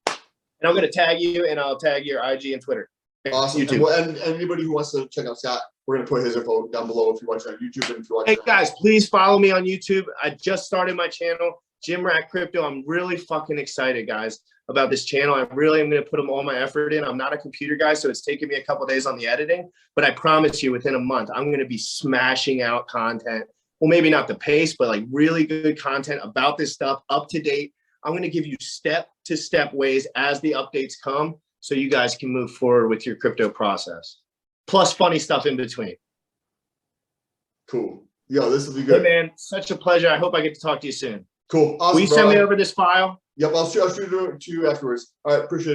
And I'm going to tag you, and I'll tag your IG and Twitter. Awesome. And anybody who wants to check out Scott, we're going to put his info down below if you watch it on YouTube. And if you watch hey guys, please follow me on YouTube. I just started my channel, Jim Rat Crypto. I'm really fucking excited, guys, about this channel. I really am going to put all my effort in. I'm not a computer guy, so it's taking me a couple days on the editing, but I promise you within a month, I'm going to be smashing out content. Well, maybe not the pace, but like really good content about this stuff, up to date. I'm going to give you step-to-step ways as the updates come, so you guys can move forward with your crypto process. Plus funny stuff in between. Cool. Yo, this will be good. Hey man, such a pleasure. I hope I get to talk to you soon. Cool. Awesome, will you send me over this file? Yep, I'll shoot it to you afterwards. All right, appreciate it.